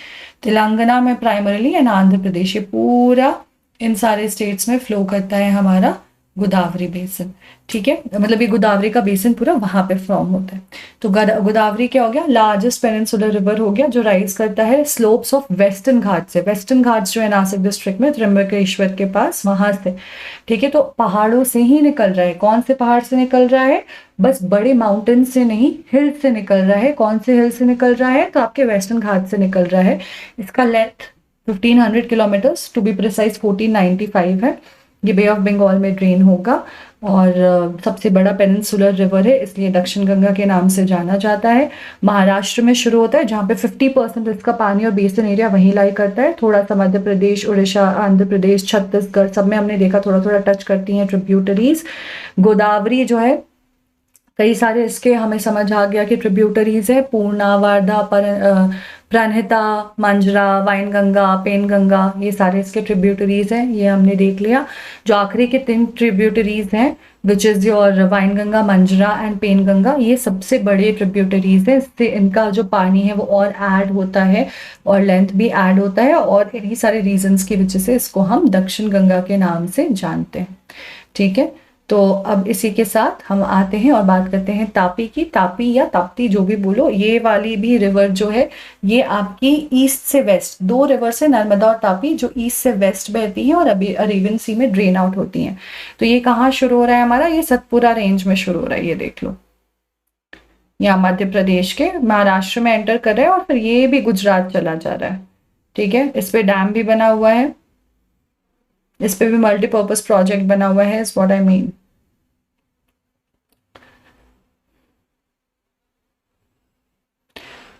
तेलंगाना में प्राइमरली, एंड आंध्र प्रदेश। ये पूरा इन सारे स्टेट्स में फ्लो करता है हमारा गोदावरी बेसिन। ठीक है, मतलब ये गोदावरी का बेसिन पूरा वहां पे फॉर्म होता है। तो गोदावरी क्या हो गया? लार्जेस्ट पेनिनसुलर रिवर हो गया, जो राइज करता है स्लोप्स ऑफ वेस्टर्न घाट से। वेस्टर्न घाट्स जो है नासिक डिस्ट्रिक्ट में, त्र्यंबकेश्वर के पास, वहां से। ठीक है, तो पहाड़ों से ही निकल रहा है। कौन से पहाड़ से निकल रहा है? बस बड़े माउंटेन से नहीं, हिल से निकल रहा है। कौन से हिल से निकल रहा है? तो आपके वेस्टर्न घाट से निकल रहा है। इसका length 1500 kilometres, to be precise 1495 है। ये बे ऑफ बंगाल में ड्रेन होगा, और सबसे बड़ा पेनिनसुलर रिवर है, इसलिए दक्षिण गंगा के नाम से जाना जाता है। महाराष्ट्र में शुरू होता है, जहाँ पे 50% इसका पानी और बेसिन एरिया वहीं लाई करता है। थोड़ा सा मध्य प्रदेश, उड़ीसा, आंध्र प्रदेश, छत्तीसगढ़, सब में हमने देखा थोड़ा थोड़ा टच करती हैं ट्रिब्यूटरीज। गोदावरी जो है, कई सारे इसके हमें समझ आ गया कि ट्रिब्यूटरीज है। पूर्णा, वारधा, प्रणहिता, मंजरा, वाइनगंगा, पेनगंगा, ये सारे इसके ट्रिब्यूटरीज हैं, ये हमने देख लिया। जो आखिरी के 3 ट्रिब्यूटरीज हैं, which is your Wainganga, Manjra and Penganga, ये सबसे बड़े ट्रिब्यूटरीज हैं। इससे इनका जो पानी है वो और ऐड होता है, और लेंथ भी ऐड होता है, और इन्हीं सारे रीजंस की वजह से इसको हम दक्षिण गंगा के नाम से जानते हैं। ठीक है, तो अब इसी के साथ हम आते हैं और बात करते हैं तापी की। तापी या ताप्ती, जो भी बोलो, ये वाली भी रिवर जो है, ये आपकी ईस्ट से वेस्ट, 2 रिवर से, नर्मदा और तापी, जो ईस्ट से वेस्ट बहती हैं और अभी अरेबियन सी में ड्रेन आउट होती हैं। तो ये कहाँ शुरू हो रहा है हमारा? ये सतपुरा रेंज में शुरू हो रहा है, ये देख लो। यहाँ मध्य प्रदेश के, महाराष्ट्र में एंटर कर रहा है, और फिर ये भी गुजरात चला जा रहा है। ठीक है, इस पे डैम भी बना हुआ है, इस पे भी मल्टीपर्पज प्रोजेक्ट बना हुआ है, इज व्हाट आई मीन।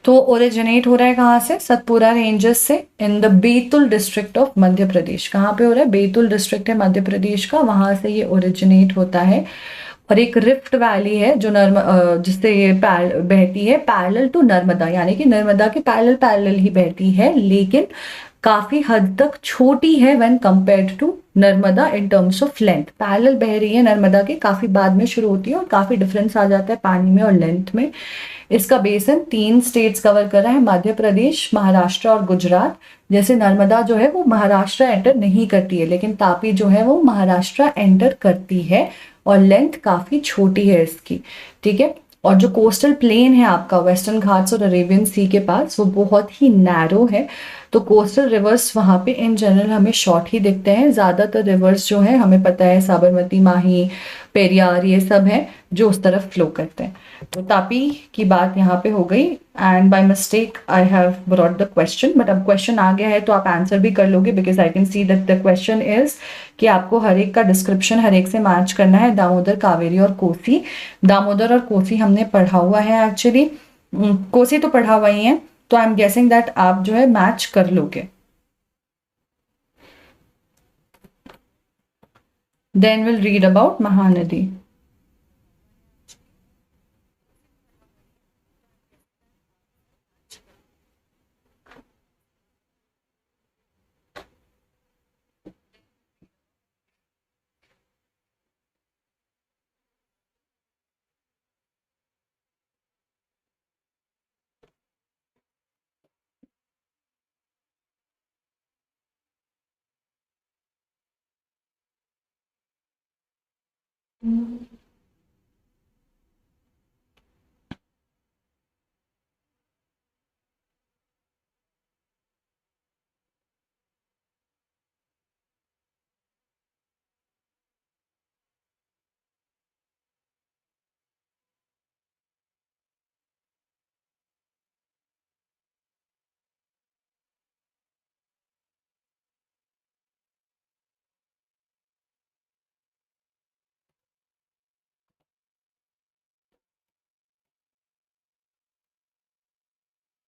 तो ओरिजिनेट हो रहा है कहाँ से? सतपुरा रेंजेस से, in the Betul district of Madhya Pradesh. कहाँ पे हो रहा है? बैतूल डिस्ट्रिक्ट है मध्य प्रदेश का, वहां से ये ओरिजिनेट होता है। और एक रिफ्ट वैली है जो जिससे ये बहती है पैरेलल टू नर्मदा, यानी कि नर्मदा के पैरेलल पैरेलल ही बहती है, लेकिन काफी हद तक छोटी है when compared to Narmada in terms of length. Parallel बह रही है नर्मदा के, काफी बाद में शुरू होती है, और काफी डिफरेंस आ जाता है पानी में और लेंथ में। इसका बेसिन 3 स्टेट्स कवर कर रहा है, मध्य प्रदेश, महाराष्ट्र और गुजरात। जैसे नर्मदा जो है वो महाराष्ट्र एंटर नहीं करती है, लेकिन तापी जो है वो महाराष्ट्र एंटर करती है, और लेंथ काफी छोटी है इसकी। ठीक है, और जो कोस्टल प्लेन है आपका वेस्टर्न घाट्स और अरेबियन सी के पास, वो बहुत ही नैरो है। तो कोस्टल रिवर्स वहाँ पे इन जनरल हमें शॉर्ट ही दिखते हैं। ज़्यादातर रिवर्स जो है हमें पता है, साबरमती, माही, पेरियार, ये सब हैं जो उस तरफ फ्लो करते हैं। तो तापी की बात यहाँ पे हो गई, and by mistake I have brought the question, but अब क्वेश्चन आ गया है तो आप आंसर भी कर लोगे, because I can see that the question is कि आपको हर एक का डिस्क्रिप्शन हर एक से मैच करना है। दामोदर, कावेरी और कोसी। दामोदर और कोसी हमने पढ़ा हुआ है एक्चुअली, कोसी तो पढ़ा हुआ ही है, तो आई एम गेसिंग दैट आप जो है मैच कर लोगे। Then will read about Mahanadi.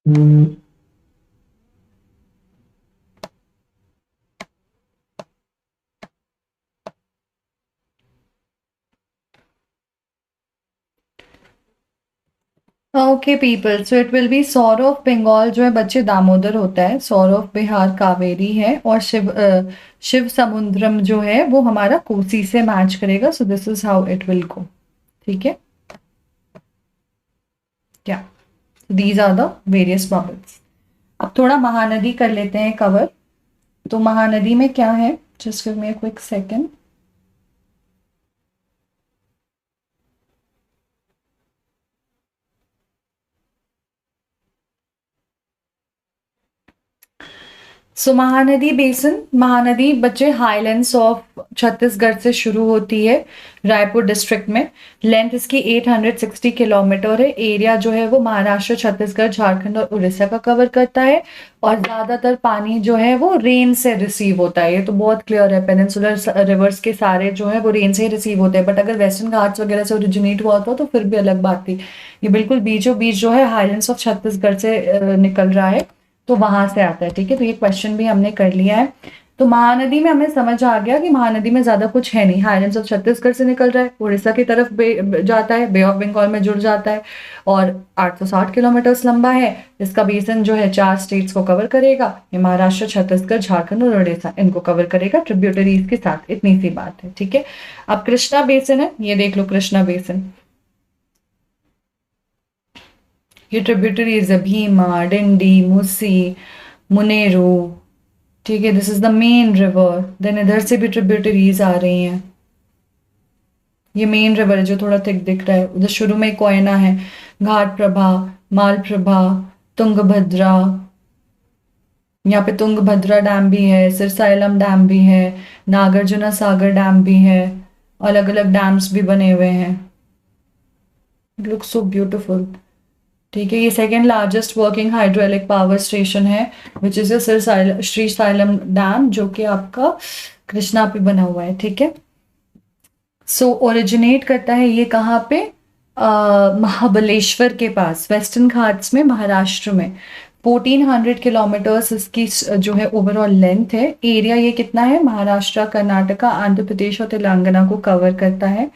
Okay people, so it will be सौर ऑफ बंगाल जो है बच्चे दामोदर होता है, सौर ऑफ बिहार कावेरी है, और शिव समुद्रम जो है वो हमारा कोसी से मैच करेगा. So this is how it will go. ठीक है, क्या these are the various bubbles. अब थोड़ा महानदी कर लेते हैं कवर. तो महानदी में क्या है, just give me a quick second. So Mahanadi basin, Mahanadi बच्चे हाईलैंड्स ऑफ छत्तीसगढ़ से शुरू होती है रायपुर डिस्ट्रिक्ट में. लेंथ इसकी 860 किलोमीटर है. एरिया जो है वो महाराष्ट्र, छत्तीसगढ़, झारखंड और उड़ीसा का कवर करता है. और ज्यादातर पानी जो है वो रेन से रिसीव होता है. ये तो बहुत क्लियर है, पेनिनसुलर रिवर्स के सारे जो है वो रेन से ही रिसीव होते हैं. बट अगर वेस्टर्न घाट्स वगैरह से ओरिजिनेट हुआ होता तो फिर भी अलग बात थी. ये बिल्कुल बीचों बीच जो है हाईलैंड्स ऑफ छत्तीसगढ़ से निकल रहा है, तो वहां से आता है. ठीक है, तो ये क्वेश्चन भी हमने कर लिया है. तो महानदी में हमें समझ आ गया कि महानदी में ज्यादा कुछ है नहीं. हाईलैंड्स ऑफ छत्तीसगढ़ से निकल रहा है, उड़ीसा की तरफ जाता है, बे ऑफ बंगाल में जुड़ जाता है, और 860 किलोमीटर लंबा है. इसका बेसन जो है 4 स्टेट्स को कवर करेगा. ये महाराष्ट्र, छत्तीसगढ़, झारखंड और उड़ीसा इनको कवर करेगा ट्रिब्यूटरीज के साथ. इतनी सी बात है. ठीक है, अब कृष्णा बेसिन है, ये देख लो कृष्णा बेसिन. ये ट्रिब्यूटरीज है भीमा, डिंडी, मुसी, मुनेरू. ठीक है, this is the main river. Then इधर से भी ट्रिब्यूटरीज आ रही हैं. ये मेन रिवर है जो थोड़ा थिक दिख रहा है. उधर शुरू में कोयना है, घाट प्रभा, माल प्रभा, तुंगभद्रा. यहाँ पे तुंगभद्रा डैम भी है, सिरसाइलम डैम भी है, नागार्जुना सागर डैम भी है. अलग अलग डैम्स भी बने हुए हैं. It looks so beautiful. ठीक है, ये second largest working hydroelectric power station है, which is Srisailam dam, जो कि आपका कृष्णा पे बना हुआ है. ठीक है, सो ओरिजिनेट करता है ये कहाँ पे, महाबलेश्वर के पास, वेस्टर्न घाट्स में, महाराष्ट्र में. 1400 किलोमीटर्स इसकी जो है ओवरऑल लेंथ है. एरिया ये कितना है, महाराष्ट्र, कर्नाटका, आंध्र प्रदेश और तेलंगाना को कवर करता है.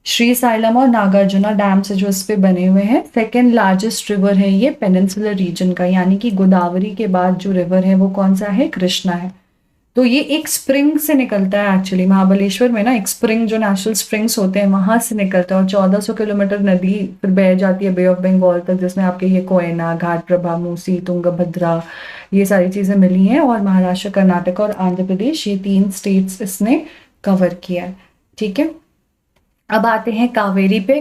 श्री साइलम और नागार्जुना डैम से जो इस पे बने हुए हैं. सेकेंड लार्जेस्ट रिवर है ये पेनिनसुलर रीजन का, यानी कि गोदावरी के बाद जो रिवर है वो कौन सा है, कृष्णा है. तो ये एक स्प्रिंग से निकलता है एक्चुअली. महाबलेश्वर में ना एक स्प्रिंग, जो नेशनल स्प्रिंग्स होते हैं वहां से निकलता है, और 1400 किलोमीटर नदी फिर बह जाती है बे ऑफ बंगाल तक, जिसमें आपके ये कोयना, घाट प्रभा, मूसी, तुंगभद्रा, ये सारी चीजें मिली हैं. और महाराष्ट्र, कर्नाटक और आंध्र प्रदेश, ये 3 स्टेट्स इसने कवर किया है. ठीक है, अब आते हैं कावेरी पे.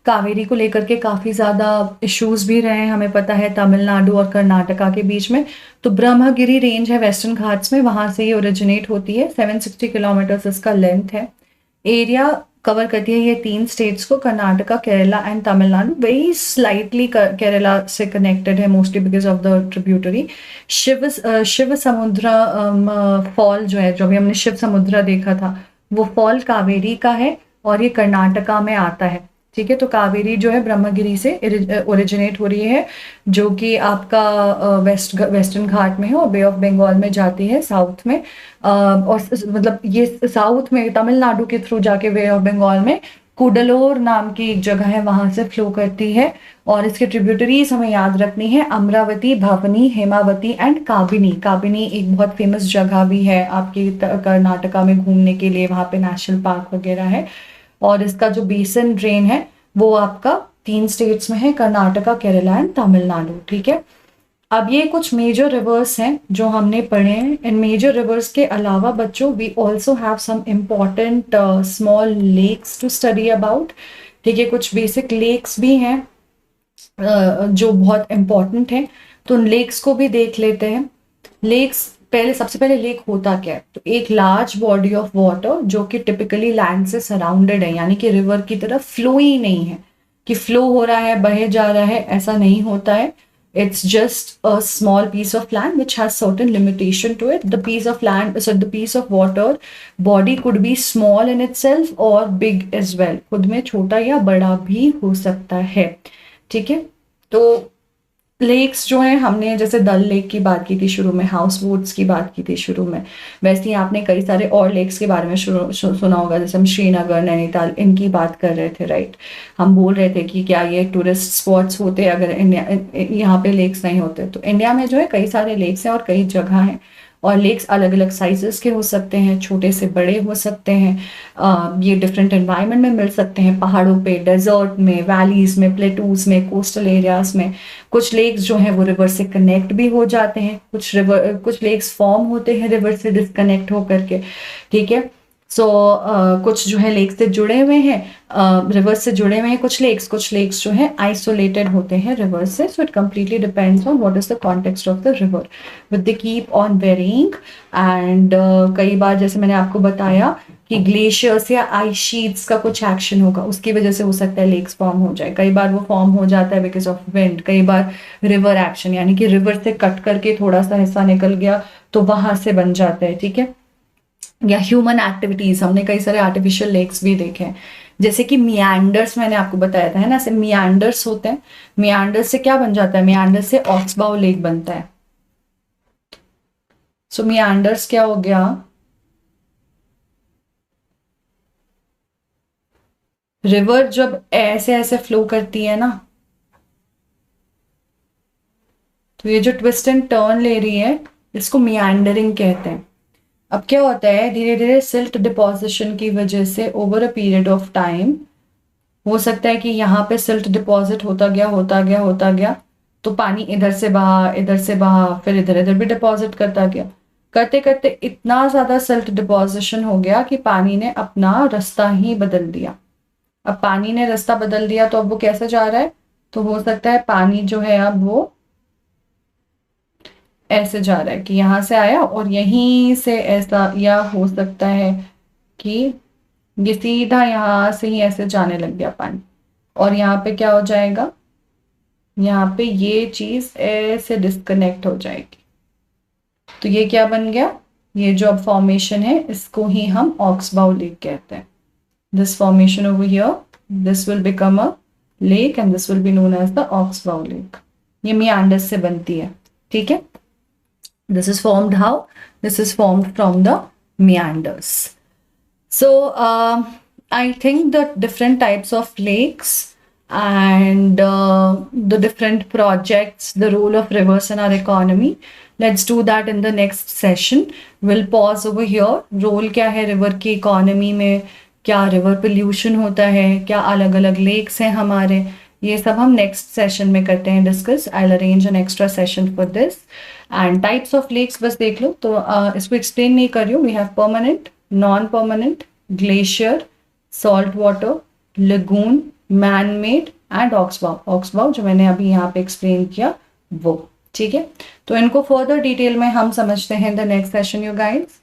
कावेरी को लेकर के काफी ज्यादा इश्यूज भी रहे हैं, हमें पता है, तमिलनाडु और कर्नाटका के बीच में. तो ब्रह्मगिरी रेंज है वेस्टर्न घाट्स में, वहां से ये ओरिजिनेट होती है. 760 किलोमीटर इसका लेंथ है. एरिया कवर करती है ये 3 स्टेट्स को, Karnataka, Kerala and Tamil Nadu. Very slightly Kerala से कनेक्टेड है, mostly because of the tributary. Shiv Samudra fall जो है, जो भी हमने शिव समुद्रा देखा था, वो फॉल कावेरी का है, और ये कर्नाटका में आता है. ठीक है, तो कावेरी जो है ब्रह्मगिरी से ओरिजिनेट हो रही है, जो कि आपका वेस्टर्न घाट में है, और बे ऑफ बंगाल में जाती है साउथ में. और मतलब ये साउथ में तमिलनाडु के थ्रू जाके बे ऑफ बंगाल में कुडलोर नाम की एक जगह है, वहां से फ्लो करती है. और इसके ट्रिब्यूटरीज हमें याद रखनी है, अमरावती, भवनी, हेमावती एंड काबिनी. काबिनी एक बहुत फेमस जगह भी है आपकी कर्नाटका में घूमने के लिए, वहां पे नेशनल पार्क वगैरह है. और इसका जो बेसन ड्रेन है वो आपका 3 स्टेट्स में है, कर्नाटका, केरला एंड तमिलनाडु. ठीक है, अब ये कुछ मेजर रिवर्स हैं जो हमने पढ़े हैं. इन मेजर रिवर्स के अलावा बच्चों we also have some important small lakes to study about. ठीक है, कुछ बेसिक लेक्स भी हैं जो बहुत इम्पॉर्टेंट हैं, तो उन लेक्स को भी देख लेते हैं. लेक्स, पहले सबसे पहले लेक होता क्या है, तो एक लार्ज बॉडी ऑफ वाटर जो कि टिपिकली लैंड से सराउंडेड है, यानी कि रिवर की तरफ फ्लो ही नहीं है, कि फ्लो हो रहा है, बहे जा रहा है, ऐसा नहीं होता है. It's just a small piece of land which has certain limitation to it. The piece of land, so the piece of water body could be small in itself or big as well. खुद में छोटा या बड़ा भी हो सकता है. ठीक है, तो लेक्स जो हैं, हमने जैसे डल लेक की बात की थी शुरू में, हाउस बोट्स की बात की थी शुरू में, वैसे ही आपने कई सारे और लेक्स के बारे में सुना होगा, जैसे हम श्रीनगर, नैनीताल, इनकी बात कर रहे थे, राइट। हम बोल रहे थे कि क्या ये टूरिस्ट स्पॉट्स होते अगर इंडिया, यहाँ पे लेक्स नहीं होते। तो इंडिया में जो है कई सारे लेक्स हैं और कई जगह हैं, और लेक्स अलग अलग साइजेस के हो सकते हैं, छोटे से बड़े हो सकते हैं। ये डिफरेंट एनवायरनमेंट में मिल सकते हैं, पहाड़ों पे, डेजर्ट में, वैलीज में, प्लेटूज में, कोस्टल एरियाज में। कुछ लेक्स जो हैं वो रिवर से कनेक्ट भी हो जाते हैं, कुछ लेक्स फॉर्म होते हैं रिवर से डिस्कनेक्ट होकर के, ठीक है। सो कुछ जो है लेक से जुड़े हुए हैं, रिवर से जुड़े हुए हैं कुछ लेक्स जो है आइसोलेटेड होते हैं रिवर से। So it completely depends on what is the context of the river, with the keep on varying. And कई बार जैसे मैंने आपको बताया कि ग्लेशियर्स या आइस शीट्स का कुछ एक्शन होगा, उसकी वजह से हो सकता है लेक्स फॉर्म हो जाए। कई बार वो फॉर्म हो जाता है बिकॉज ऑफ विंड, कई बार रिवर एक्शन, यानी कि रिवर से कट करके थोड़ा सा हिस्सा निकल गया तो वहां से बन जाता है, ठीक है। या ह्यूमन एक्टिविटीज, हमने कई सारे आर्टिफिशियल लेक्स भी देखे हैं, जैसे कि मियांडर्स मैंने आपको बताया था, है ना, ऐसे मियांडर्स होते हैं। मियांडर से क्या बन जाता है, मियांडर से ऑक्सबाउ लेक बनता है। सो मियांडर्स क्या हो गया, रिवर जब ऐसे ऐसे फ्लो करती है ना, तो ये जो ट्विस्ट एंड टर्न ले रही है, इसको मियांडरिंग कहते हैं। अब क्या होता है, धीरे धीरे सिल्ट डिपोजिशन की वजह से over a period of time, हो सकता है कि यहाँ पे सिल्ट डिपॉजिट होता गया होता गया होता गया, तो पानी इधर से बहा, फिर इधर इधर भी डिपॉजिट करता गया, करते करते इतना ज्यादा सिल्ट डिपॉजिशन हो गया कि पानी ने अपना रास्ता ही बदल दिया। अब पानी ने रास्ता बदल दिया तो अब वो कैसे जा रहा है, तो हो सकता है पानी जो है अब वो ऐसे जा रहा है कि यहाँ से आया और यहीं से ऐसा, या हो सकता है कि ये सीधा यहाँ से ही ऐसे जाने लग गया पानी, और यहाँ पे क्या हो जाएगा, यहाँ पे ये चीज ऐसे डिस्कनेक्ट हो जाएगी। तो ये क्या बन गया, ये जो अब फॉर्मेशन है इसको ही हम ऑक्सबाउ लेक कहते हैं। This formation over here, this will become a lake and this will be known as the oxbow lake. ये मियांडर्स से बनती है, ठीक है। This is formed how? This is formed from the meanders. So I think the different types of lakes and the different projects, the role of rivers in our economy. Let's do that in the next session. We'll pause over here. Role क्या है river की economy में, क्या river pollution होता है, क्या अलग अलग lakes हैं हमारे, ये सब हम next session में करते हैं discuss. I'll arrange an extra session for this. And types of lakes बस देख लो, तो इसको explain नहीं कर रही हूँ. We have permanent, non-permanent, glacier, salt water, lagoon, man made and oxbow. Oxbow जो मैंने अभी यहाँ पे एक्सप्लेन किया वो, ठीक है। तो इनको फर्दर डिटेल में हम समझते हैं the next session you guys.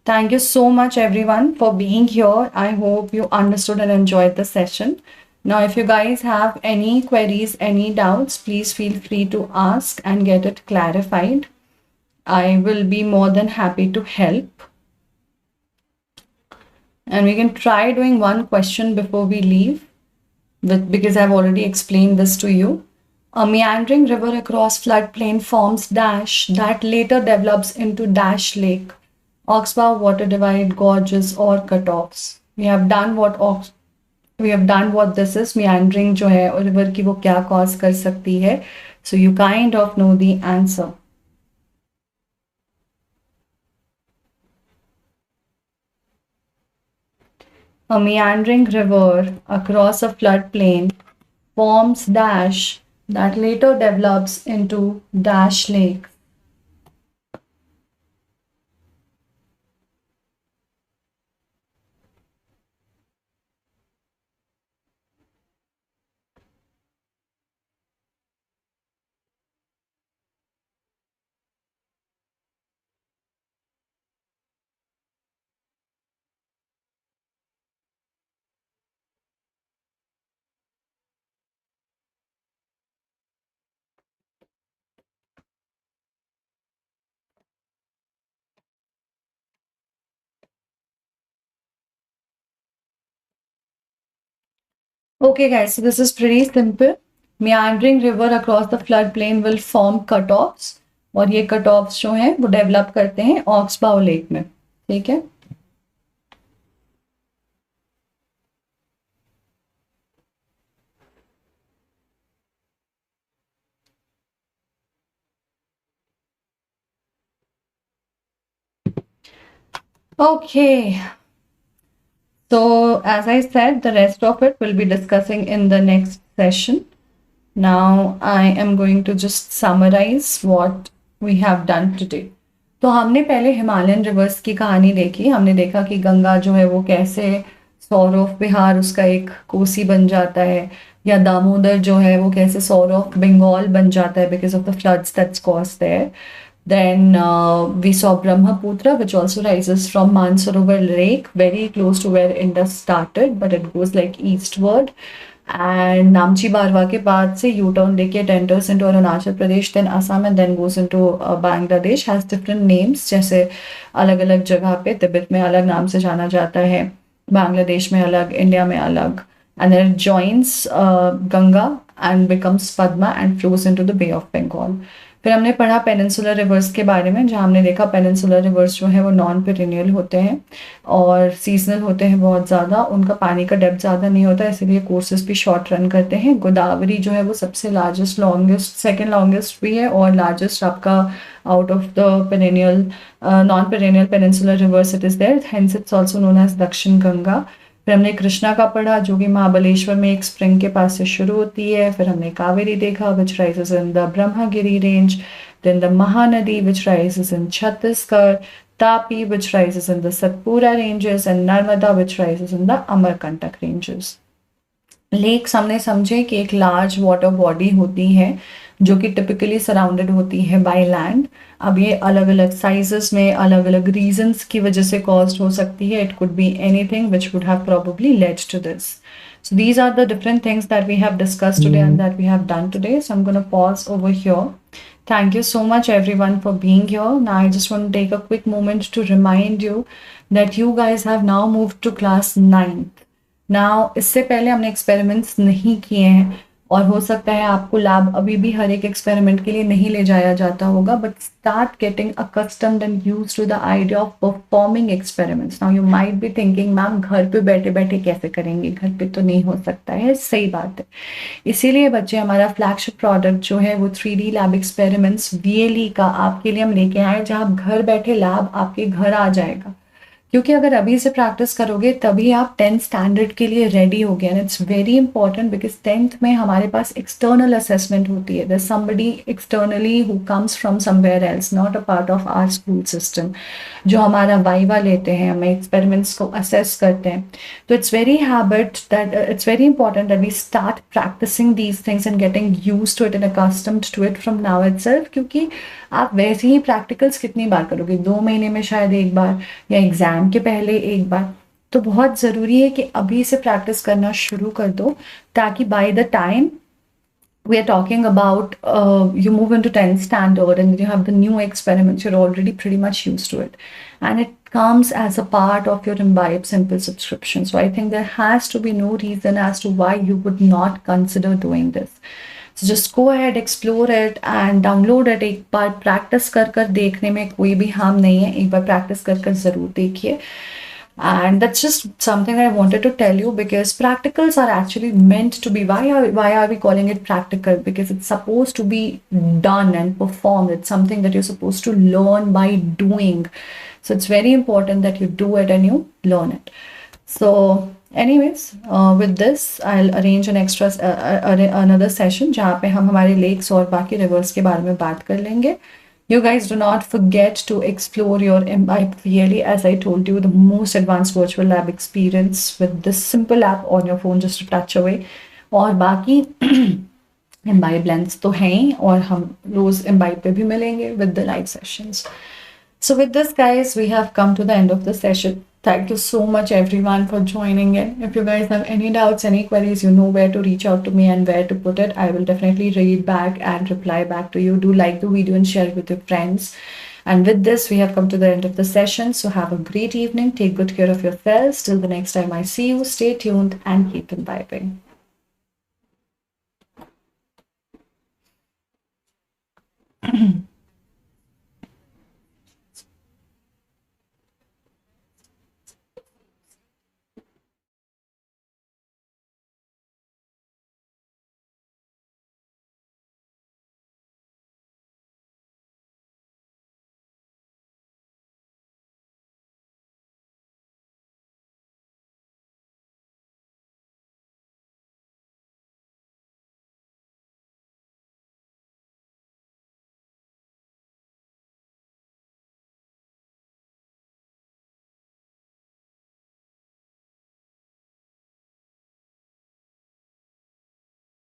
Thank you so much everyone for being here. I hope you understood and enjoyed the session. Now, if you guys have any queries, any doubts, please feel free to ask and get it clarified. I will be more than happy to help. And we can try doing one question before we leave, because I've already explained this to you. A meandering river across floodplain forms dash that later develops into dash lake, oxbow, water divide, gorges or cutoffs. We have done what this is. Meandering जो है और river की वो क्या cause कर सकती है. So you kind of know the answer. A meandering river across a floodplain forms dash that later develops into dash lake. Okay guys, so this is pretty simple. meandering river across the floodplain will form cutoffs, और ये cutoffs जो हैं वो develop करते हैं ऑक्सबाउ lake में, ठीक है। Okay, so as I said, the rest of it we'll be discussing in the next session. Now I am going to just summarize what we have done today. तो हमने पहले हिमालयन रिवर्स की कहानी देखी, हमने देखा कि गंगा जो है वो कैसे सौर ऑफ बिहार उसका एक कोसी बन जाता है, या दामोदर जो है वो कैसे सौर ऑफ बंगाल बन जाता है because of the floods that's caused there. Then we saw Brahmaputra, which also rises from Mansarovar Lake, very close to where Indus started, but it goes like eastward. And Namchi Barwa ke baad se U-turn leke it enters into Arunachal Pradesh, then Assam, and then goes into Bangladesh. Has different names, जैसे अलग अलग जगह पे तिब्बत में अलग नाम से जाना जाता है, बांग्लादेश में अलग, इंडिया में अलग. And then it joins Ganga and becomes Padma and flows into the Bay of Bengal. फिर हमने पढ़ा पेनिनसुलर रिवर्स के बारे में, जहाँ हमने देखा पेनिनसुलर रिवर्स जो है वो नॉन पेरिनियल होते हैं और सीजनल होते हैं बहुत ज़्यादा, उनका पानी का डेप्थ ज़्यादा नहीं होता, इसीलिए कोर्सेज भी शॉर्ट रन करते हैं. गोदावरी जो है वो सबसे लार्जेस्ट, लॉन्गेस्ट, सेकेंड लॉन्गेस्ट भी है और लार्जेस्ट आपका out of the perennial non perennial peninsular rivers it is there, hence it's also known as Dakshin Ganga. फिर हमने कृष्णा का पढ़ा जो कि महाबलेश्वर में एक स्प्रिंग के पास से शुरू होती है. फिर हमने कावेरी देखा which rises in the Brahmagiri range, then the Mahanadi which rises in Chhattisgarh, Tapi which rises in the Satpura ranges, and Narmada which rises in the Amarkantak ranges. Lakes हमने समझे कि एक लार्ज वाटर बॉडी होती है जो कि टिपिकली सराउंडेड होती है बाय लैंड. अब ये अलग अलग साइजेस में अलग अलग रीजंस की वजह से कॉज्ड हो सकती है. It could be anything which would have probably led to this. So these are the different things that we have discussed today and that we have done today. So I'm going to pause over here. Thank you so much everyone for being here. Now I just want to take a quick moment to remind you that you guys have now moved to class 9th. Now इससे पहले हमने experiments नहीं किए हैं और हो सकता है आपको लैब अभी भी हर एक एक्सपेरिमेंट के लिए नहीं ले जाया जाता होगा, but start getting accustomed and used to the idea of performing experiments. Now you might be thinking ma'am घर पे बैठे बैठे कैसे करेंगे, घर पे तो नहीं हो सकता है. सही बात है, इसीलिए बच्चे हमारा फ्लैगशिप प्रोडक्ट जो है वो 3D लैब एक्सपेरिमेंट्स VLE का आपके लिए हम लेके आए, जहाँ आप घर बैठे लैब आपके घर आ जाएगा. क्योंकि अगर अभी से प्रैक्टिस करोगे तभी आप 10th स्टैंडर्ड के लिए रेडी हो गए. And it's very important because 10th में हमारे पास एक्सटर्नल असेसमेंट होती है. There somebody externally who comes from somewhere else, not a part of our school system, जो हमारा वाइवा लेते हैं, हमें एक्सपेरिमेंट्स को असेस करते हैं. तो it's very important that we start practising these things and getting used to it and accustomed to it from now itself. क्योंकि आप वैसे ही प्रैक्टिकल्स कितनी बार करोगे, 2 महीने में शायद एक बार या एग्जाम के पहले एक बार. तो बहुत ज़रूरी है कि अभी से प्रैक्टिस करना शुरू कर दो, ताकि by the time we are talking about you move into 10th standard and you have the new experiments, you're already pretty much used to it, and it comes as a part of your Imbibe Simple subscription. So I think there has to be no reason as to why you would not consider doing this. So just go ahead, explore it and download it. एक बार practice कर कर देखने में कोई भी harm नहीं है, एक बार प्रैक्टिस कर कर ज़रूर देखिए. And that's just something I wanted to tell you, because practicals are actually meant to be, why are we calling it practical? Because it's supposed to be done and performed. It's something that you're supposed to learn by doing. So it's very important that you do it and you learn it. So anyways, with this I'll arrange an extra another session जहाँ पे हम हमारे lakes और बाकी rivers के बारे में बात कर लेंगे. You guys do not forget to explore your Imbibe VLE. As I told you, the most advanced virtual lab experience with this simple app on your phone, just a touch away. और बाकी Imbibe Lens तो हैं ही, और हम रोज Imbibe पे भी मिलेंगे with the live sessions. So with this guys, we have come to the end of the session. Thank you so much everyone for joining in. If you guys have any doubts, any queries, you know where to reach out to me and where to put it. I will definitely read back and reply back to you. Do like the video and share it with your friends. And with this, we have come to the end of the session. So have a great evening. Take good care of yourselves. Till the next time I see you, stay tuned and keep imbibing.